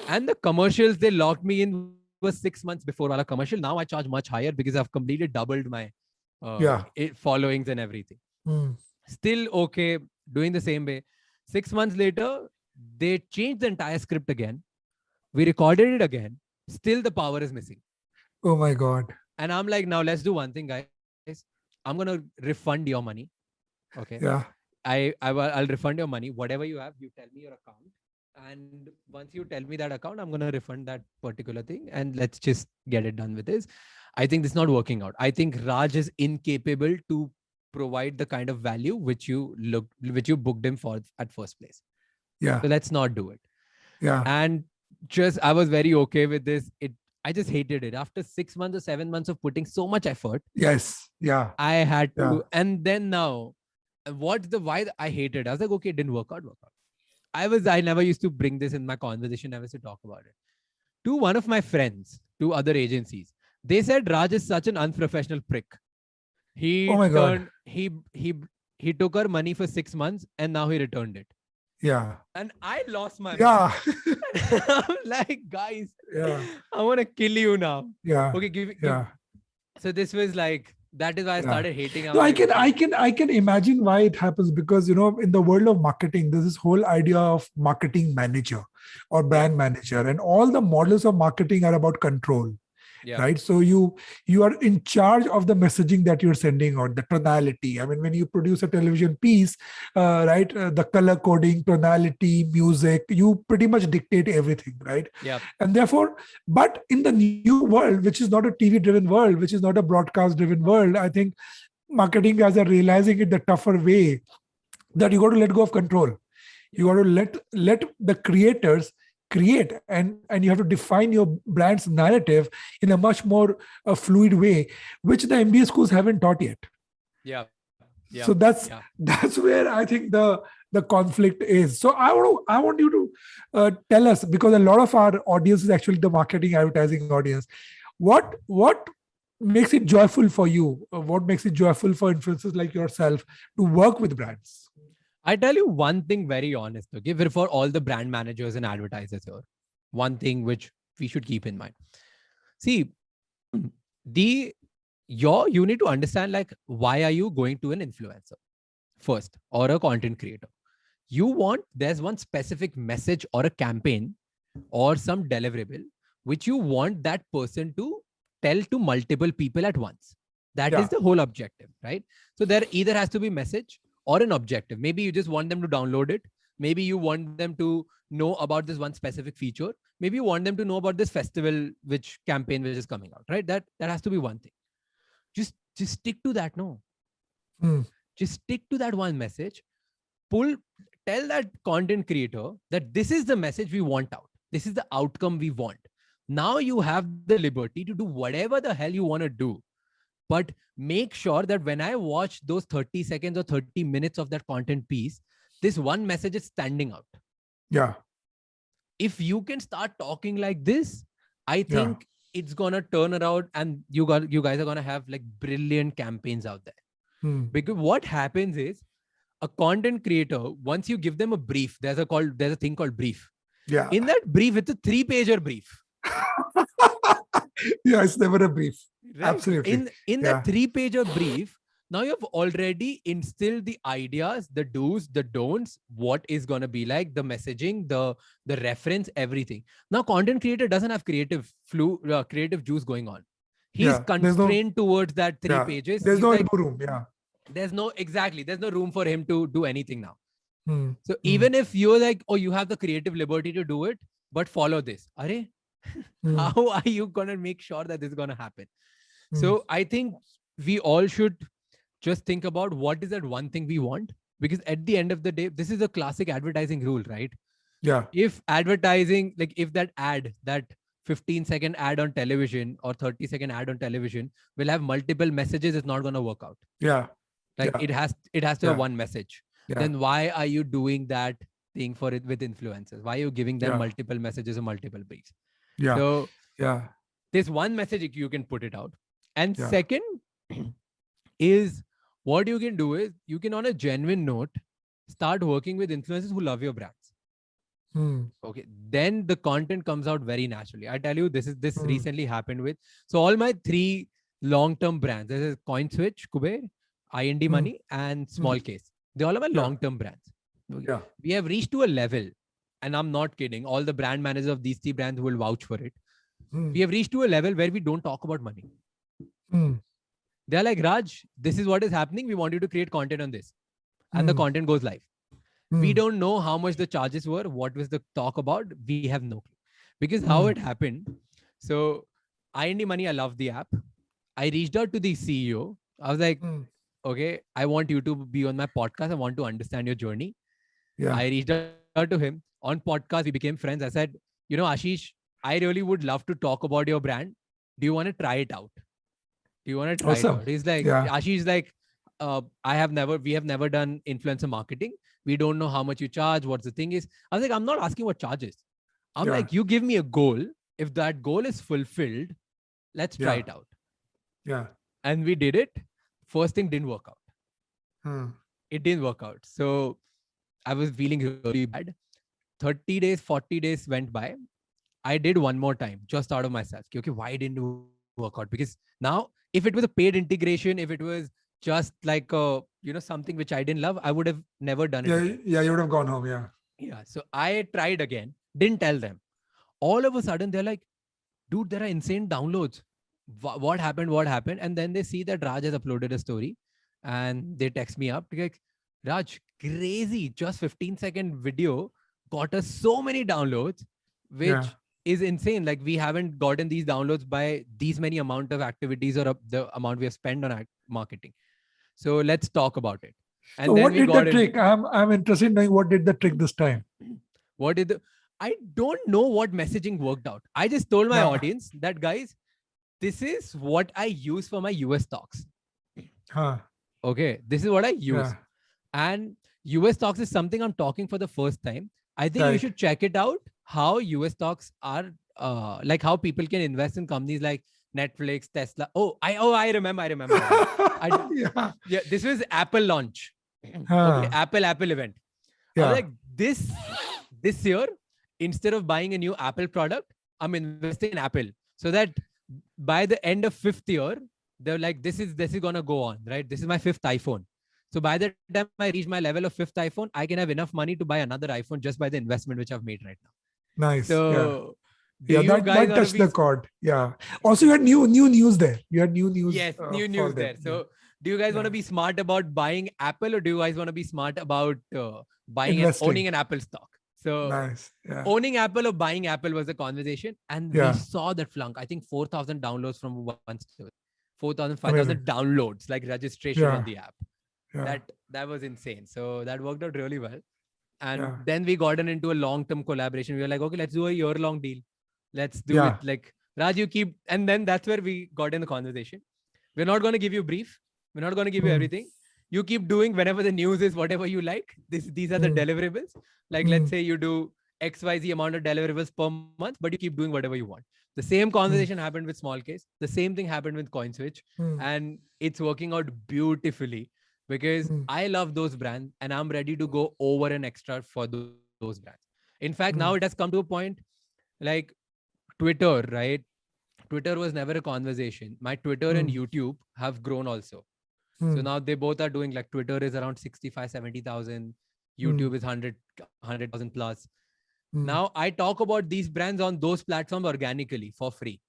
And the commercials they locked me in was 6 months before wala commercial. Now I charge much higher because I've completely doubled my followings and everything. Still okay, doing the same way. 6 months later, they changed the entire script again. We recorded it again. Still the power is missing. Oh my God. And I'm like, now let's do one thing, guys. I'm going to refund your money. Okay. Yeah. I'll refund your money. Whatever you have, you tell me your account. And once you tell me that account, I'm going to refund that particular thing. And let's just get it done with this. I think this is not working out. I think Raj is incapable to provide the kind of value which you booked him for at first place. Yeah. So let's not do it. Yeah. And I was very okay with this. I just hated it. After 6 months or 7 months of putting so much effort. Yes. Yeah. I had to. Yeah. And then now, why I hated it? I was like, okay, it didn't work out. I never used to bring this in my conversation. Never used to talk about it. To one of my friends, to other agencies, they said Raj is such an unprofessional prick. He took her money for 6 months and now he returned it. Yeah. And I lost my Yeah. mind. I'm like, guys, Yeah. I want to kill you now. Yeah. Okay, give. Yeah. So this was like, that is why I Yeah. started hating. I'm No, like, okay. I can imagine why it happens, because in the world of marketing, there's this whole idea of marketing manager or Yeah. brand manager, and all the models of marketing are about control. Yeah. Right, so you are in charge of the messaging that you're sending out, the tonality. I mean, when you produce a television piece, right, the color coding, tonality, music, you pretty much dictate everything, right? Yeah. And therefore, but in the new world, which is not a TV driven world, which is not a broadcast driven world, I think marketing guys are realizing it the tougher way, that you got to let go of control. You got to let the creators create, and you have to define your brand's narrative in a much more fluid way, which the MBA schools haven't taught yet. Yeah. Yeah. So that's Yeah. that's where I think the conflict is. So I want you to tell us, because a lot of our audience is actually the marketing advertising audience. What makes it joyful for you? What makes it joyful for influencers like yourself to work with brands? I tell you one thing very honest, okay, for all the brand managers and advertisers here, one thing which we should keep in mind. See, the you need to understand, like, why are you going to an influencer first, or a content creator? There's one specific message or a campaign or some deliverable which you want that person to tell to multiple people at once. That is Yeah. the whole objective, right? So there either has to be message or an objective. Maybe you just want them to download it. Maybe you want them to know about this one specific feature. Maybe you want them to know about this festival, which campaign which is coming out, right? That has to be one thing. Just stick to that. No, just stick to that one message. Tell that content creator that this is the message we want out. This is the outcome we want. Now you have the liberty to do whatever the hell you want to do. But make sure that when I watch those 30 seconds or 30 minutes of that content piece, this one message is standing out. Yeah. If you can start talking like this, I think it's gonna turn around, and you guys are gonna have like brilliant campaigns out there. Because what happens is, a content creator, once you give them a brief, there's a thing called brief. Yeah. In that brief, it's a 3-pager brief. Yeah, it's never a brief. Right? Absolutely. In that 3-pager brief, now you've already instilled the ideas, the do's, the don'ts, what is going to be like, the messaging, the reference, everything. Now, content creator doesn't have creative juice going on. He's constrained towards that 3 pages. There's He's no like, room. Yeah. There's no room for him to do anything now. So even if you're like, oh, you have the creative liberty to do it, but follow this. Arey, how are you going to make sure that this is going to happen? So I think we all should just think about what is that one thing we want, because at the end of the day, this is a classic advertising rule, right? Yeah. If advertising, like if that 15-second ad on television or 30-second ad on television will have multiple messages, it's not going to work out. Yeah. Like it has to have one message. Then why are you doing that thing for it with influencers? Why are you giving them multiple messages or multiple briefs? Yeah. So yeah, there's one message you can put it out. And second is, what you can do is, you can, on a genuine note, start working with influencers who love your brands. Okay, then the content comes out very naturally. I tell you, this recently happened with, so all my 3 long-term brands, this is CoinSwitch, Kuber, IND Money, and Small Case. They all are my long-term brands. Yeah. We have reached to a level, and I'm not kidding, all the brand managers of these 3 brands will vouch for it. We have reached to a level where we don't talk about money. They're like, Raj, this is what is happening. We want you to create content on this. And the content goes live. We don't know how much the charges were, what was the talk about. We have no clue. Because how it happened. So IND Money, I love the app. I reached out to the CEO. I was like, okay, I want you to be on my podcast. I want to understand your journey. Yeah. I reached out to him. On podcast, we became friends. I said, Ashish, I really would love to talk about your brand. Do you want to try it out? Do you want to try it out? He's like, Ashish is like, we have never done influencer marketing. We don't know how much you charge. What's the thing is? I was like, I'm not asking what charges. I'm like, you give me a goal. If that goal is fulfilled, let's try it out. Yeah. And we did it. First thing didn't work out. It didn't work out. So I was feeling really bad. 30 days, 40 days went by. I did one more time just out of myself. Okay, why didn't it work out? Because now, if it was a paid integration, if it was just like something which I didn't love, I would have never done it again. Yeah, you would have gone home. Yeah. Yeah. So I tried again, didn't tell them. All of a sudden, they're like, dude, there are insane downloads. What happened? What happened? And then they see that Raj has uploaded a story and they text me up. Like, Raj, crazy. Just 15-second video got us so many downloads, which is insane. Like, we haven't gotten these downloads by these many amount of activities or the amount we have spent on marketing. So let's talk about it. And so then what we did got the trick? I'm interested in knowing what did the trick this time. I don't know what messaging worked out. I just told my audience that, guys, this is what I use for my US talks. Okay, this is what I use. And US talks is something I'm talking for the first time. I think you should check it out, how US talks are, like how people can invest in companies like Netflix, Tesla. I remember. Yeah, this was Apple launch. Okay, Apple event. I was like, this year, instead of buying a new Apple product, I'm investing in Apple. So that by the end of 5th year, they're like, this is gonna go on, right? This is my 5th iPhone. So by the time I reach my level of 5th iPhone, I can have enough money to buy another iPhone just by the investment which I've made right now. Nice. So that touched the chord. Yeah. Also, you had new news there. You had new news. Yes, new news there. So do you guys want to be smart about buying Apple, or do you guys want to be smart about buying and owning an Apple stock? So owning Apple or buying Apple was the conversation. And we saw that flunk. I think 4,000 downloads from one story. 4,000, 5,000 downloads, like registration on the app. That was insane. So that worked out really well. And then we got into a long-term collaboration. We were like, okay, let's do a year-long deal. Let's do it. Like, Raj, you keep, and then that's where we got in the conversation. We're not going to give you a brief. We're not going to give you everything. You keep doing whenever the news is whatever you like. These are the deliverables. Like, let's say you do XYZ amount of deliverables per month, but you keep doing whatever you want. The same conversation happened with Small Case. The same thing happened with CoinSwitch. And it's working out beautifully because I love those brands and I'm ready to go over and extra for those brands. In fact, now it has come to a point like Twitter, right? Twitter was never a conversation. My Twitter and YouTube have grown also. So now they both are doing, like, Twitter is around 65, 70,000. YouTube is 100,000 plus. Now I talk about these brands on those platforms organically for free.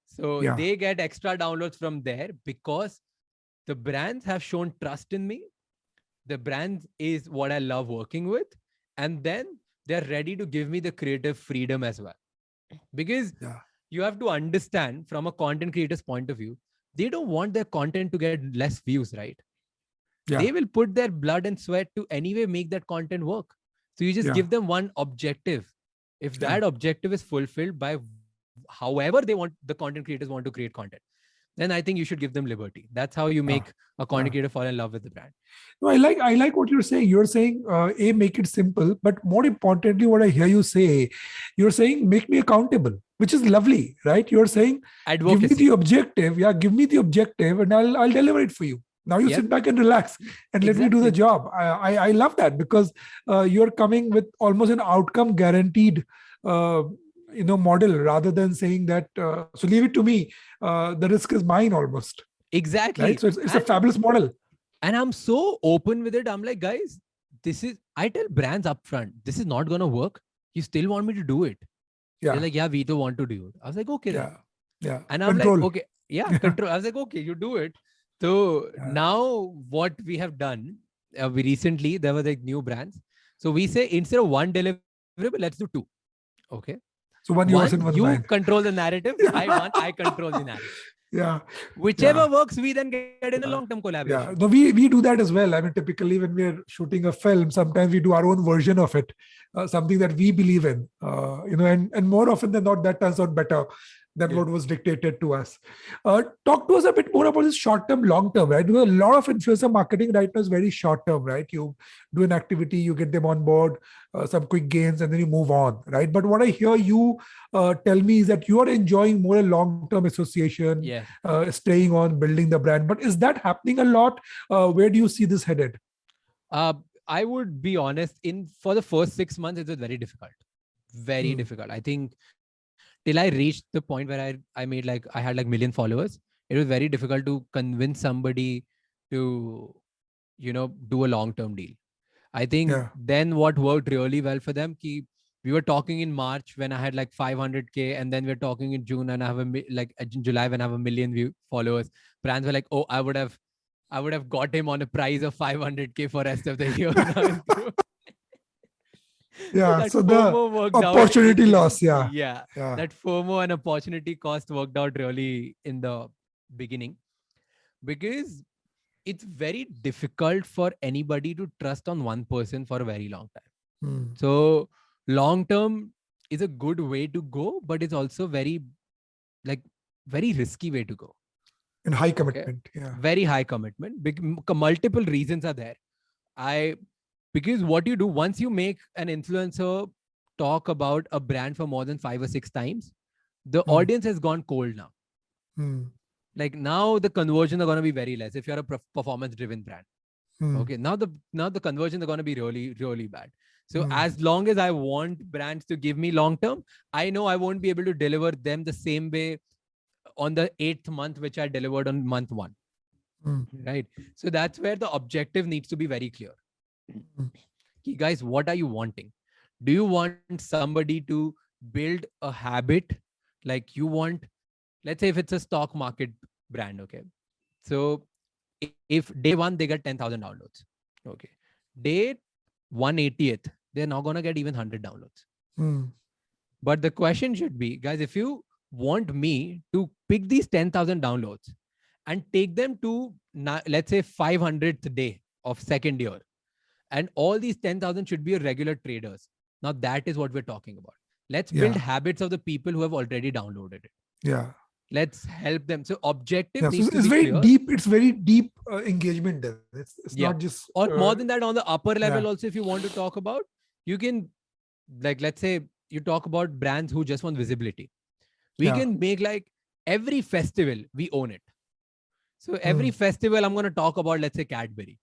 So they get extra downloads from there because the brands have shown trust in me. The brand is what I love working with. And then they're ready to give me the creative freedom as well. Because you have to understand from a content creator's point of view, they don't want their content to get less views, right? They will put their blood and sweat to anyway make that content work. So you just give them one objective. If that objective is fulfilled by however they want, the content creators want to create content, then I think you should give them liberty. That's how you make a content creator fall in love with the brand. No, I like what you're saying. You're saying, make it simple, but more importantly, what I hear you say, you're saying, make me accountable, which is lovely, right? You're saying, advocacy. Give me the objective. Yeah, give me the objective and I'll deliver it for you. Now you sit back and relax and let me do the job. I love that because you're coming with almost an outcome guaranteed model rather than saying that, so leave it to me. The risk is mine almost. Exactly. Right? So it's a fabulous model. And I'm so open with it. I'm like, guys, I tell brands upfront, this is not going to work. You still want me to do it? They're like, yeah, we don't want to do it. I was like, okay. Yeah. And I'm like, okay. Yeah, control. I was like, okay, you do it. So now what we have done, we recently, there were like new brands. So we say, instead of one deliverable, let's do 2. Okay. So one yours and one you mine. Control the narrative. I control the narrative. Whichever works, we then get in a long-term collaboration. Yeah, no, we do that as well. I mean, typically when we're shooting a film, sometimes we do our own version of it, something that we believe in, and more often than not, that turns out better than what was dictated to us. Talk to us a bit more about this short-term, long-term, right? Because a lot of influencer marketing right now is very short-term, right? You do an activity, you get them on board, some quick gains, and then you move on, right? But what I hear you tell me is that you are enjoying more a long-term association, staying on, building the brand. But is that happening a lot? Where do you see this headed? I would be honest, for the first 6 months, it was very difficult. Very difficult. I think till I reached the point where I made like, I had like million followers, it was very difficult to convince somebody to, do a long-term deal. I think Yeah. then what worked really well for them, we were talking in March when I had like 500K, and then we're talking in June and I have in July when I have a million followers. Brands were like, oh, I would have got him on a price of 500K for rest of the year. Now it's good. So Yeah. that So the FOMO worked out. opportunity loss. Yeah. Yeah, Yeah. that FOMO and opportunity cost worked out really in the beginning, because it's very difficult for anybody to trust on one person for a very long time. Hmm. So long term is a good way to go, but it's also like very risky way to go. And high Okay, commitment. Yeah. very high commitment. Multiple reasons are there. Because what you do once you make an influencer talk about a brand for more than 5 or 6 times, the Hmm. audience has gone cold now. Hmm. Like now the conversions are going to be very less if you're a performance driven brand. Hmm. Okay, now the conversions are going to be really, really bad. So Hmm. as long as I want brands to give me long term, I know I won't be able to deliver them the same way on the 8th month which I delivered on month 1. Hmm. Right. So that's where the objective needs to be very clear. Hmm. Guys, what are you wanting? Do you want somebody to build a habit? Like you want, let's say if it's a stock market brand, okay? So if day 1 they get 10,000 downloads, okay, day 180th they're not going to get even 100 downloads. Hmm. But the question should be, guys, if you want me to pick these 10,000 downloads and take them to, let's say 500th day of second year, and all these 10,000 should be regular traders. Now that is what we're talking about. Let's build Yeah. habits of the people who have already downloaded it. Yeah. Let's help them. So objective Yeah. So needs to it's be very clear. deep. It's very deep engagement there. It's Yeah. not just. Or more than that, on the upper level Yeah. also, if you want to talk about, you can, like, let's say you talk about brands who just want visibility. We Yeah. can make like every festival, we own it. So every Hmm. festival, I'm going to talk about, let's say Cadbury.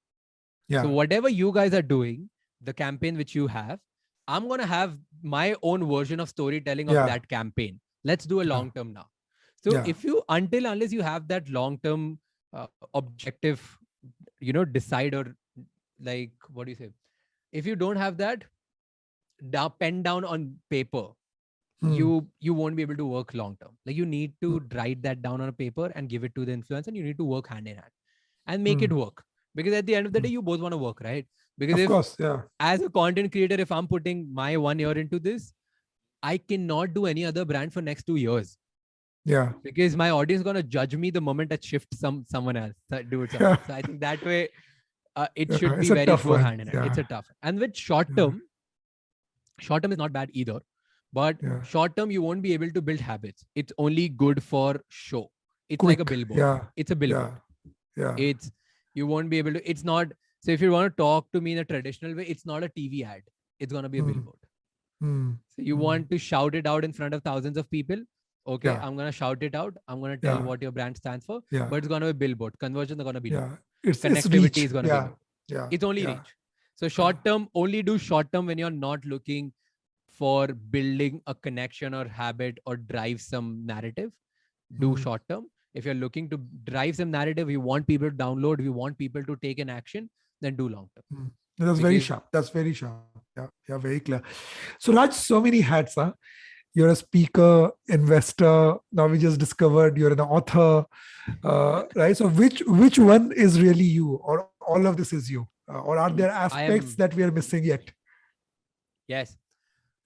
So Yeah. whatever you guys are doing, the campaign which you have, I'm going to have my own version of storytelling of Yeah. that campaign. Let's do a Yeah. long term now. So Yeah. if you, unless you have that long term objective, decide, or like, what do you say? If you don't have that pen down on paper, Hmm. you won't be able to work long term. Like you need Hmm. to write that down on a paper and give it to the influencer, and you need to work hand in hand and make Hmm. it work. Because at the end of the Hmm. day, you both want to work, right? Because Of if, course. Yeah. as a content creator, if I'm putting my 1 year into this, I cannot do any other brand for next 2 years, Yeah. because my audience is going to judge me the moment I shift someone else, do it Yeah. something. So I think that way, it Yeah. should be It's a very tough go one. hand in hand. It's Yeah. a tough. And with short Yeah. term, short term is not bad either, but Yeah. short term you won't be able to build habits. It's only good for show. It's like a Quick. billboard. Yeah. It's a billboard. Yeah. Yeah. It's, you won't be able to, it's not. So if you want to talk to me in a traditional way, it's not a TV ad, it's going to be a Hmm. billboard. Hmm. So you Hmm. want to shout it out in front of thousands of people. Okay, Yeah. I'm going to shout it out. I'm going to tell Yeah. what your brand stands for, Yeah. but it's going to be billboard. Conversions are going to be low. Yeah. It's Connectivity reach. is going to be Yeah. low. Yeah. It's only Yeah. reach. So short term, only do short term when you're not looking for building a connection or habit or drive some narrative. Do Hmm. short term. If you're looking to drive some narrative, you want people to download, you want people to take an action, then do long term. Hmm. That's very Because sharp. That's very sharp. Yeah. Yeah. Very clear. So Raj, so many hats, huh? You're a speaker, investor. Now we just discovered you're an author, right? So which one is really you, or all of this is you, or are there I aspects am, that we are missing yet? yes,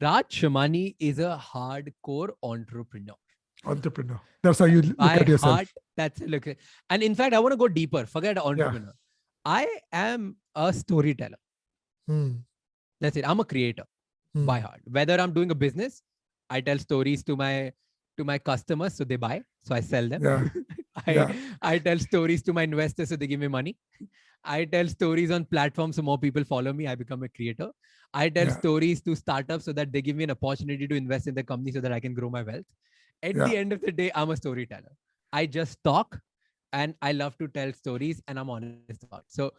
Raj Shamani is a hardcore entrepreneur. Entrepreneur. That's how you look By at heart, yourself. that's look. And in fact, I want to go deeper. Forget Yeah. entrepreneur. I am a storyteller. Hmm. That's it. I'm a creator by Hmm. heart. Whether I'm doing a business, I tell stories to my customers, so they buy, so I sell them. Yeah. I Yeah. I tell stories to my investors, so they give me money. I tell stories on platforms, so more people follow me. I become a creator. I tell Yeah. stories to startups so that they give me an opportunity to invest in the company so that I can grow my wealth. At Yeah. the end of the day, I'm a storyteller. I just talk, and I love to tell stories, and I'm honest about it. So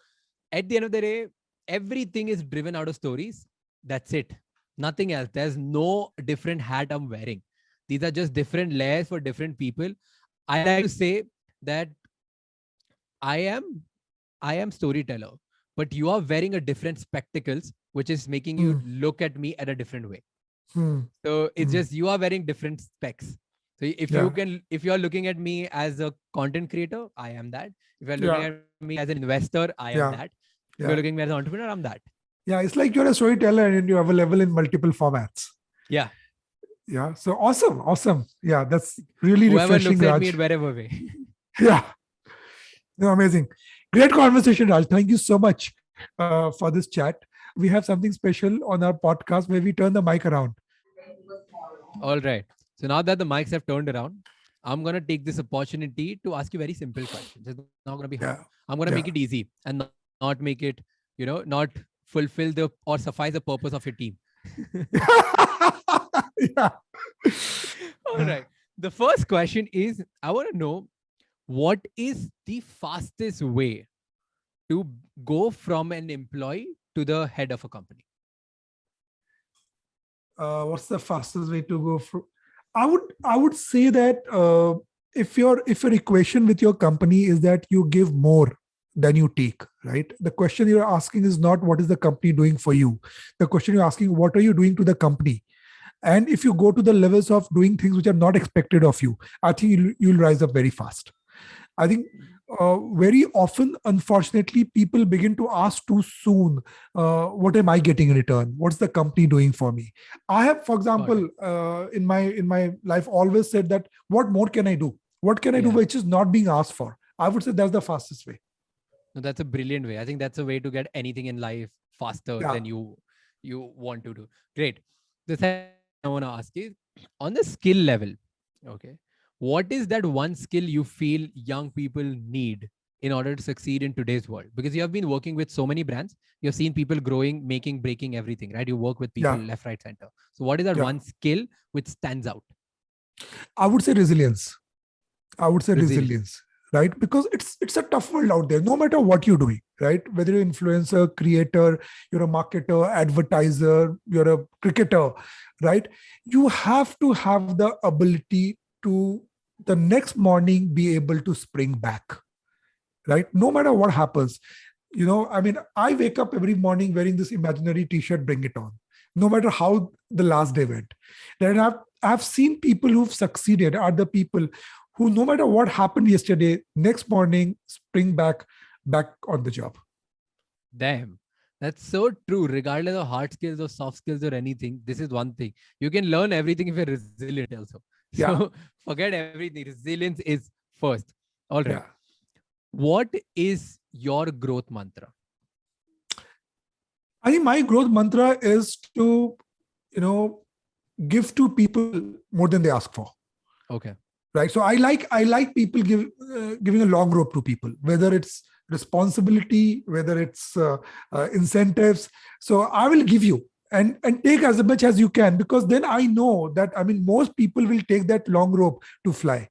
at the end of the day, everything is driven out of stories. That's it. Nothing else. There's no different hat I'm wearing. These are just different layers for different people. I like to say that I am I am storyteller, but you are wearing a different spectacles, which is making you look at me at a different way. So it's just you are wearing different specs. So if you are looking at me as a content creator, I am that. If you're looking at me as an investor, I am that. If you're looking at me as an entrepreneur, I'm that. Yeah, it's like you're a storyteller and you're available in multiple formats. Yeah. Yeah. So awesome. Yeah, that's really Whoever refreshing, looks at Raj. me in wherever way. Yeah. No, amazing. Great conversation, Raj. Thank you so much for this chat. We have something special on our podcast where we turn the mic around. All right. So now that the mics have turned around, I'm going to take this opportunity to ask you very simple questions. It's not going to be hard. I'm going to make it easy and not make it, not fulfill the or suffice the purpose of your team. Yeah. All right. The first question is, I want to know, what is the fastest way to go from an employee to the head of a company? What's the fastest way to go from? I would say that if your equation with your company is that you give more than you take, right? The question you're asking is not what is the company doing for you. The question you're asking, what are you doing to the company? And if you go to the levels of doing things which are not expected of you, I think you'll rise up very fast. I think very often, unfortunately, people begin to ask too soon, what am I getting in return? What's the company doing for me? I have, for example, in my life, always said that, what more can I do? What can I do which is not being asked for? I would say that's the fastest way. No, that's a brilliant way. I think that's a way to get anything in life faster than you want to do. Great. The second I want to ask is, on the skill level, okay, what is that one skill you feel young people need in order to succeed in today's world? Because you have been working with so many brands, you have seen people growing, making, breaking everything, right? You work with people left, right, center. So what is that one skill which stands out? I would say resilience. Right? Because it's a tough world out there, no matter what you're doing, right? Whether you're an influencer, creator, you're a marketer, advertiser, you're a cricketer, right? You have to have the ability to the next morning be able to spring back, right? No matter what happens. I wake up every morning wearing this imaginary t-shirt, bring it on, no matter how the last day went. And I've seen people who've succeeded are the people who, no matter what happened yesterday, next morning, spring back on the job. Damn. That's so true. Regardless of hard skills or soft skills or anything, this is one thing. You can learn everything if you're resilient also. So forget everything. Resilience is first. All right. What is your growth mantra? I think my growth mantra is to, give to people more than they ask for. Okay. Right. So I like people giving a long rope to people, whether it's responsibility, whether it's incentives. So I will give you and take as much as you can, because then I know that, most people will take that long rope to fly.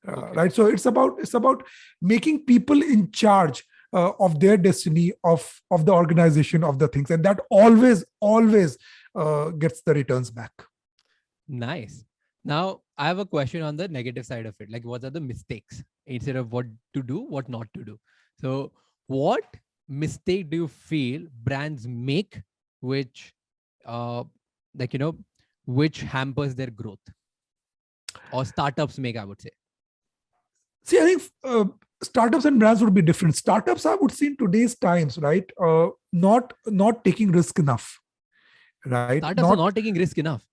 Right. So it's about making people in charge of their destiny, of the organization, of the things. And that always gets the returns back. Nice. Now, I have a question on the negative side of it. Like, what are the mistakes instead of what to do, what not to do? So what mistake do you feel brands make which, which hampers their growth, or startups make, I would say? See, I think startups and brands would be different. Startups, I would say in today's times, right? Not taking risk enough, right? Startups are not taking risk enough.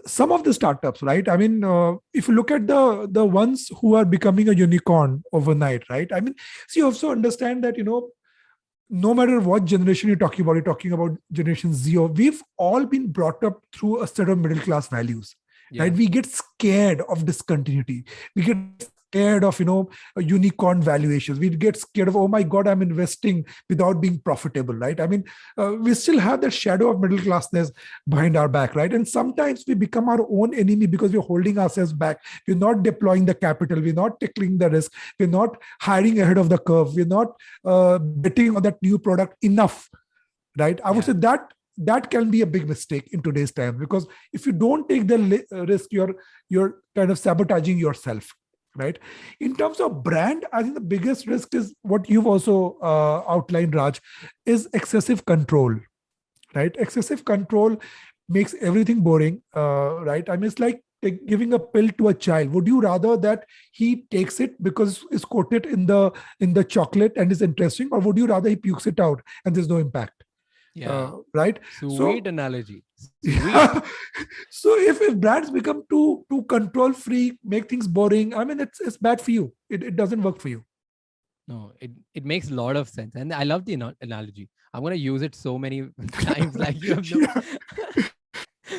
Some of the startups, right? If you look at the ones who are becoming a unicorn overnight, right? So you also understand that, no matter what generation you're talking about Generation Z, or we've all been brought up through a set of middle class values, right? We get scared of discontinuity. We get scared of, unicorn valuations. We get scared of, oh my God, I'm investing without being profitable, right? We still have that shadow of middle classness behind our back, right? And sometimes we become our own enemy because we're holding ourselves back. We're not deploying the capital. We're not tackling the risk. We're not hiring ahead of the curve. We're not betting on that new product enough right? I would say that can be a big mistake in today's time, because if you don't take the risk, you're kind of sabotaging yourself, right? In terms of brand, I think the biggest risk is what you've also outlined, Raj, is excessive control, right? Excessive control makes everything boring, right? I mean, it's like giving a pill to a child. Would you rather that he takes it because it's coated in the chocolate and is interesting, or would you rather he pukes it out and there's no impact? Yeah. Right? Sweet So analogy. Sweet. yeah. So if brands become too control free, make things boring, I mean, it's bad for you. It doesn't work for you. No, it makes a lot of sense. And I love the analogy. I'm going to use it so many times, like you have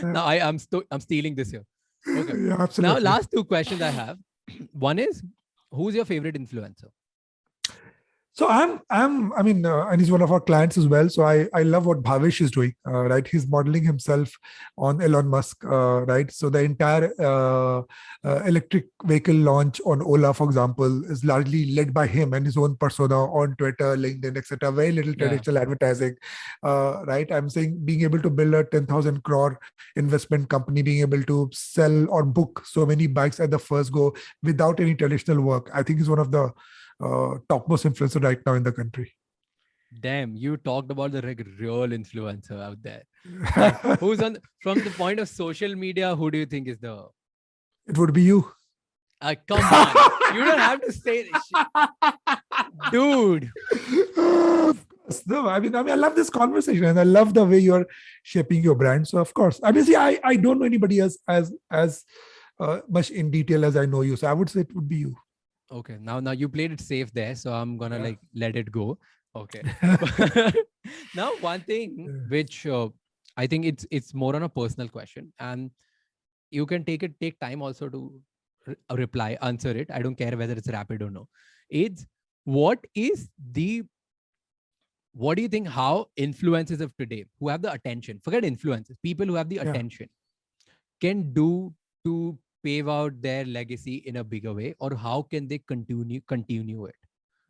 no. Now I'm stealing this here. Okay. Yeah, Now, absolutely. last two questions I have. One is, who's your favorite influencer? So I mean, and he's one of our clients as well. So I love what Bhavesh is doing, right? He's modeling himself on Elon Musk, right? So the entire electric vehicle launch on Ola, for example, is largely led by him and his own persona on Twitter, LinkedIn, etc. Very little Yeah. traditional advertising, right? I'm saying being able to build a 10,000 crore investment company, being able to sell or book so many bikes at the first go without any traditional work, I think is one of the topmost influencer right now in the country. Damn, you talked about the real influencer out there. Like, who's on from the point of social media? Who do you think is the? It would be you. Come on, you don't have to say this shit. Dude. No, I love this conversation, and I love the way you're shaping your brand. So, of course, I mean, see, I don't know anybody else as much in detail as I know you. So, I would say it would be you. Okay, now you played it safe there, so I'm gonna like let it go. Okay. Now, one thing which I think it's more on a personal question, and you can take time also to reply, answer it. I don't care whether it's rapid or no. It's what is the what do you think how influencers of today who have the attention, forget influencers, people who have the attention can do to pave out their legacy in a bigger way, or how can they continue it?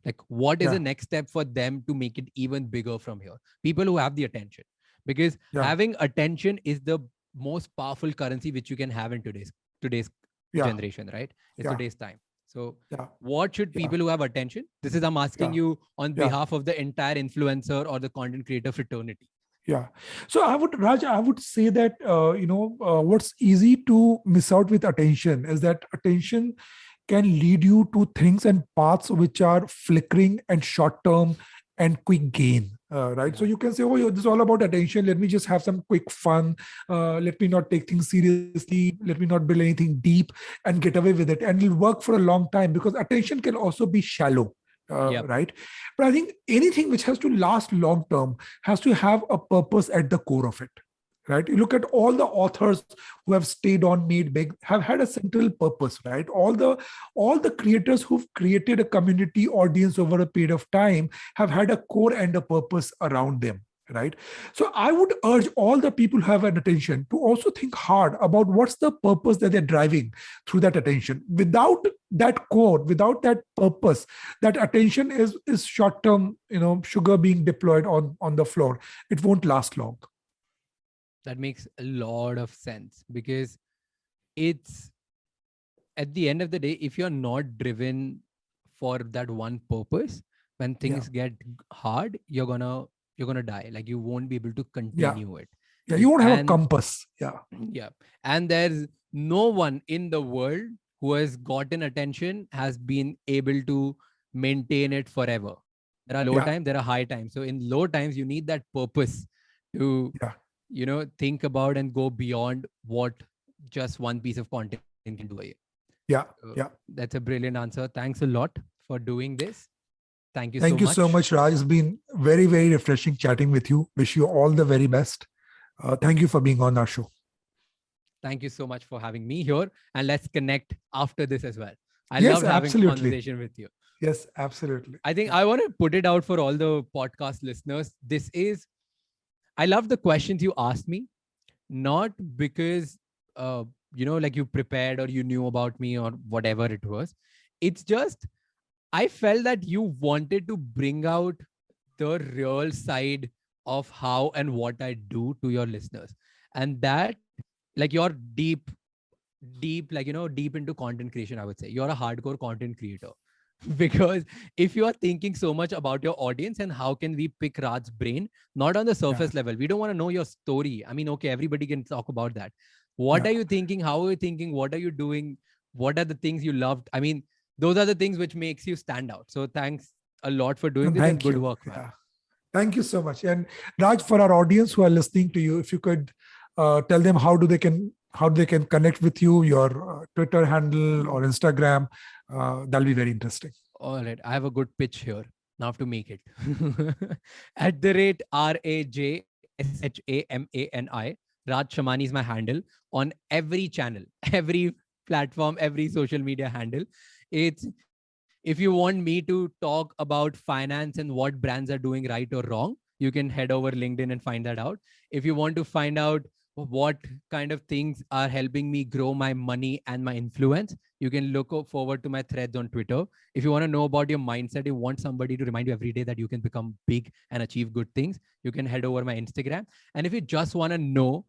Like, what is the next step for them to make it even bigger from here? People who have the attention, because having attention is the most powerful currency which you can have in today's generation, right? It's today's time. So what should people who have attention? This is I'm asking you on behalf of the entire influencer or the content creator fraternity. Yeah. So I would say that, what's easy to miss out with attention is that attention can lead you to things and paths which are flickering and short term and quick gain. Right. So you can say, oh, this is all about attention. Let me just have some quick fun. Let me not take things seriously. Let me not build anything deep and get away with it. And it'll work for a long time, because attention can also be shallow. Right. But I think anything which has to last long term has to have a purpose at the core of it. Right. You look at all the authors who have stayed on, made big, have had a central purpose, right? All the creators who've created a community audience over a period of time have had a core and a purpose around them. Right. So I would urge all the people who have an attention to also think hard about what's the purpose that they're driving through that attention. Without that core, without that purpose, that attention is short-term, sugar being deployed on the floor. It won't last long. That makes a lot of sense, because it's at the end of the day, if you're not driven for that one purpose, when things get hard, you're gonna die. Like, you won't be able to continue it. Yeah, you won't have a compass. Yeah. And there's no one in the world who has gotten attention has been able to maintain it forever. There are low times, there are high times. So in low times, you need that purpose to think about and go beyond what just one piece of content can do. That's a brilliant answer. Thanks a lot for doing this. Thank you so much, Raj. It's been very, very refreshing chatting with you. Wish you all the very best. Thank you for being on our show. Thank you so much for having me here. And let's connect after this as well. I love having a conversation with you. Yes, absolutely. I think I want to put it out for all the podcast listeners. I love the questions you asked me, not because, like you prepared or you knew about me or whatever it was. It's just, I felt that you wanted to bring out the real side of how and what I do to your listeners. And that, like, you're deep, like, deep into content creation, I would say. You're a hardcore content creator. Because if you are thinking so much about your audience and how can we pick Raj's brain, not on the surface level, we don't want to know your story. I mean, okay, everybody can talk about that. What are you thinking? How are you thinking? What are you doing? What are the things you loved? I mean, those are the things which makes you stand out. So thanks a lot for doing And this, and thank good you. work, man. Yeah. Thank you so much. And Raj, for our audience who are listening to you, if you could tell them how they can connect with you, your Twitter handle or Instagram, that'll be very interesting. All right, I have a good pitch here now to make it. At the rate RajShamani, Raj Shamani is my handle on every channel, every platform, every social media handle. It's, if you want me to talk about finance and what brands are doing right or wrong, you can head over LinkedIn and find that out. If you want to find out what kind of things are helping me grow my money and my influence, you can look forward to my threads on Twitter. If you want to know about your mindset, you want somebody to remind you every day that you can become big and achieve good things, you can head over my Instagram. And if you just want to know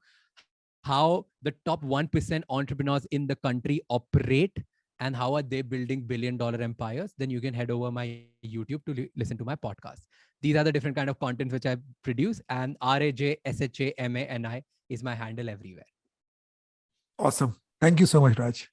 how the top 1% entrepreneurs in the country operate and how are they building $1 billion empires, then you can head over my YouTube to listen to my podcast. These are the different kind of contents which I produce, and RajShamani is my handle everywhere. Awesome. Thank you so much, Raj.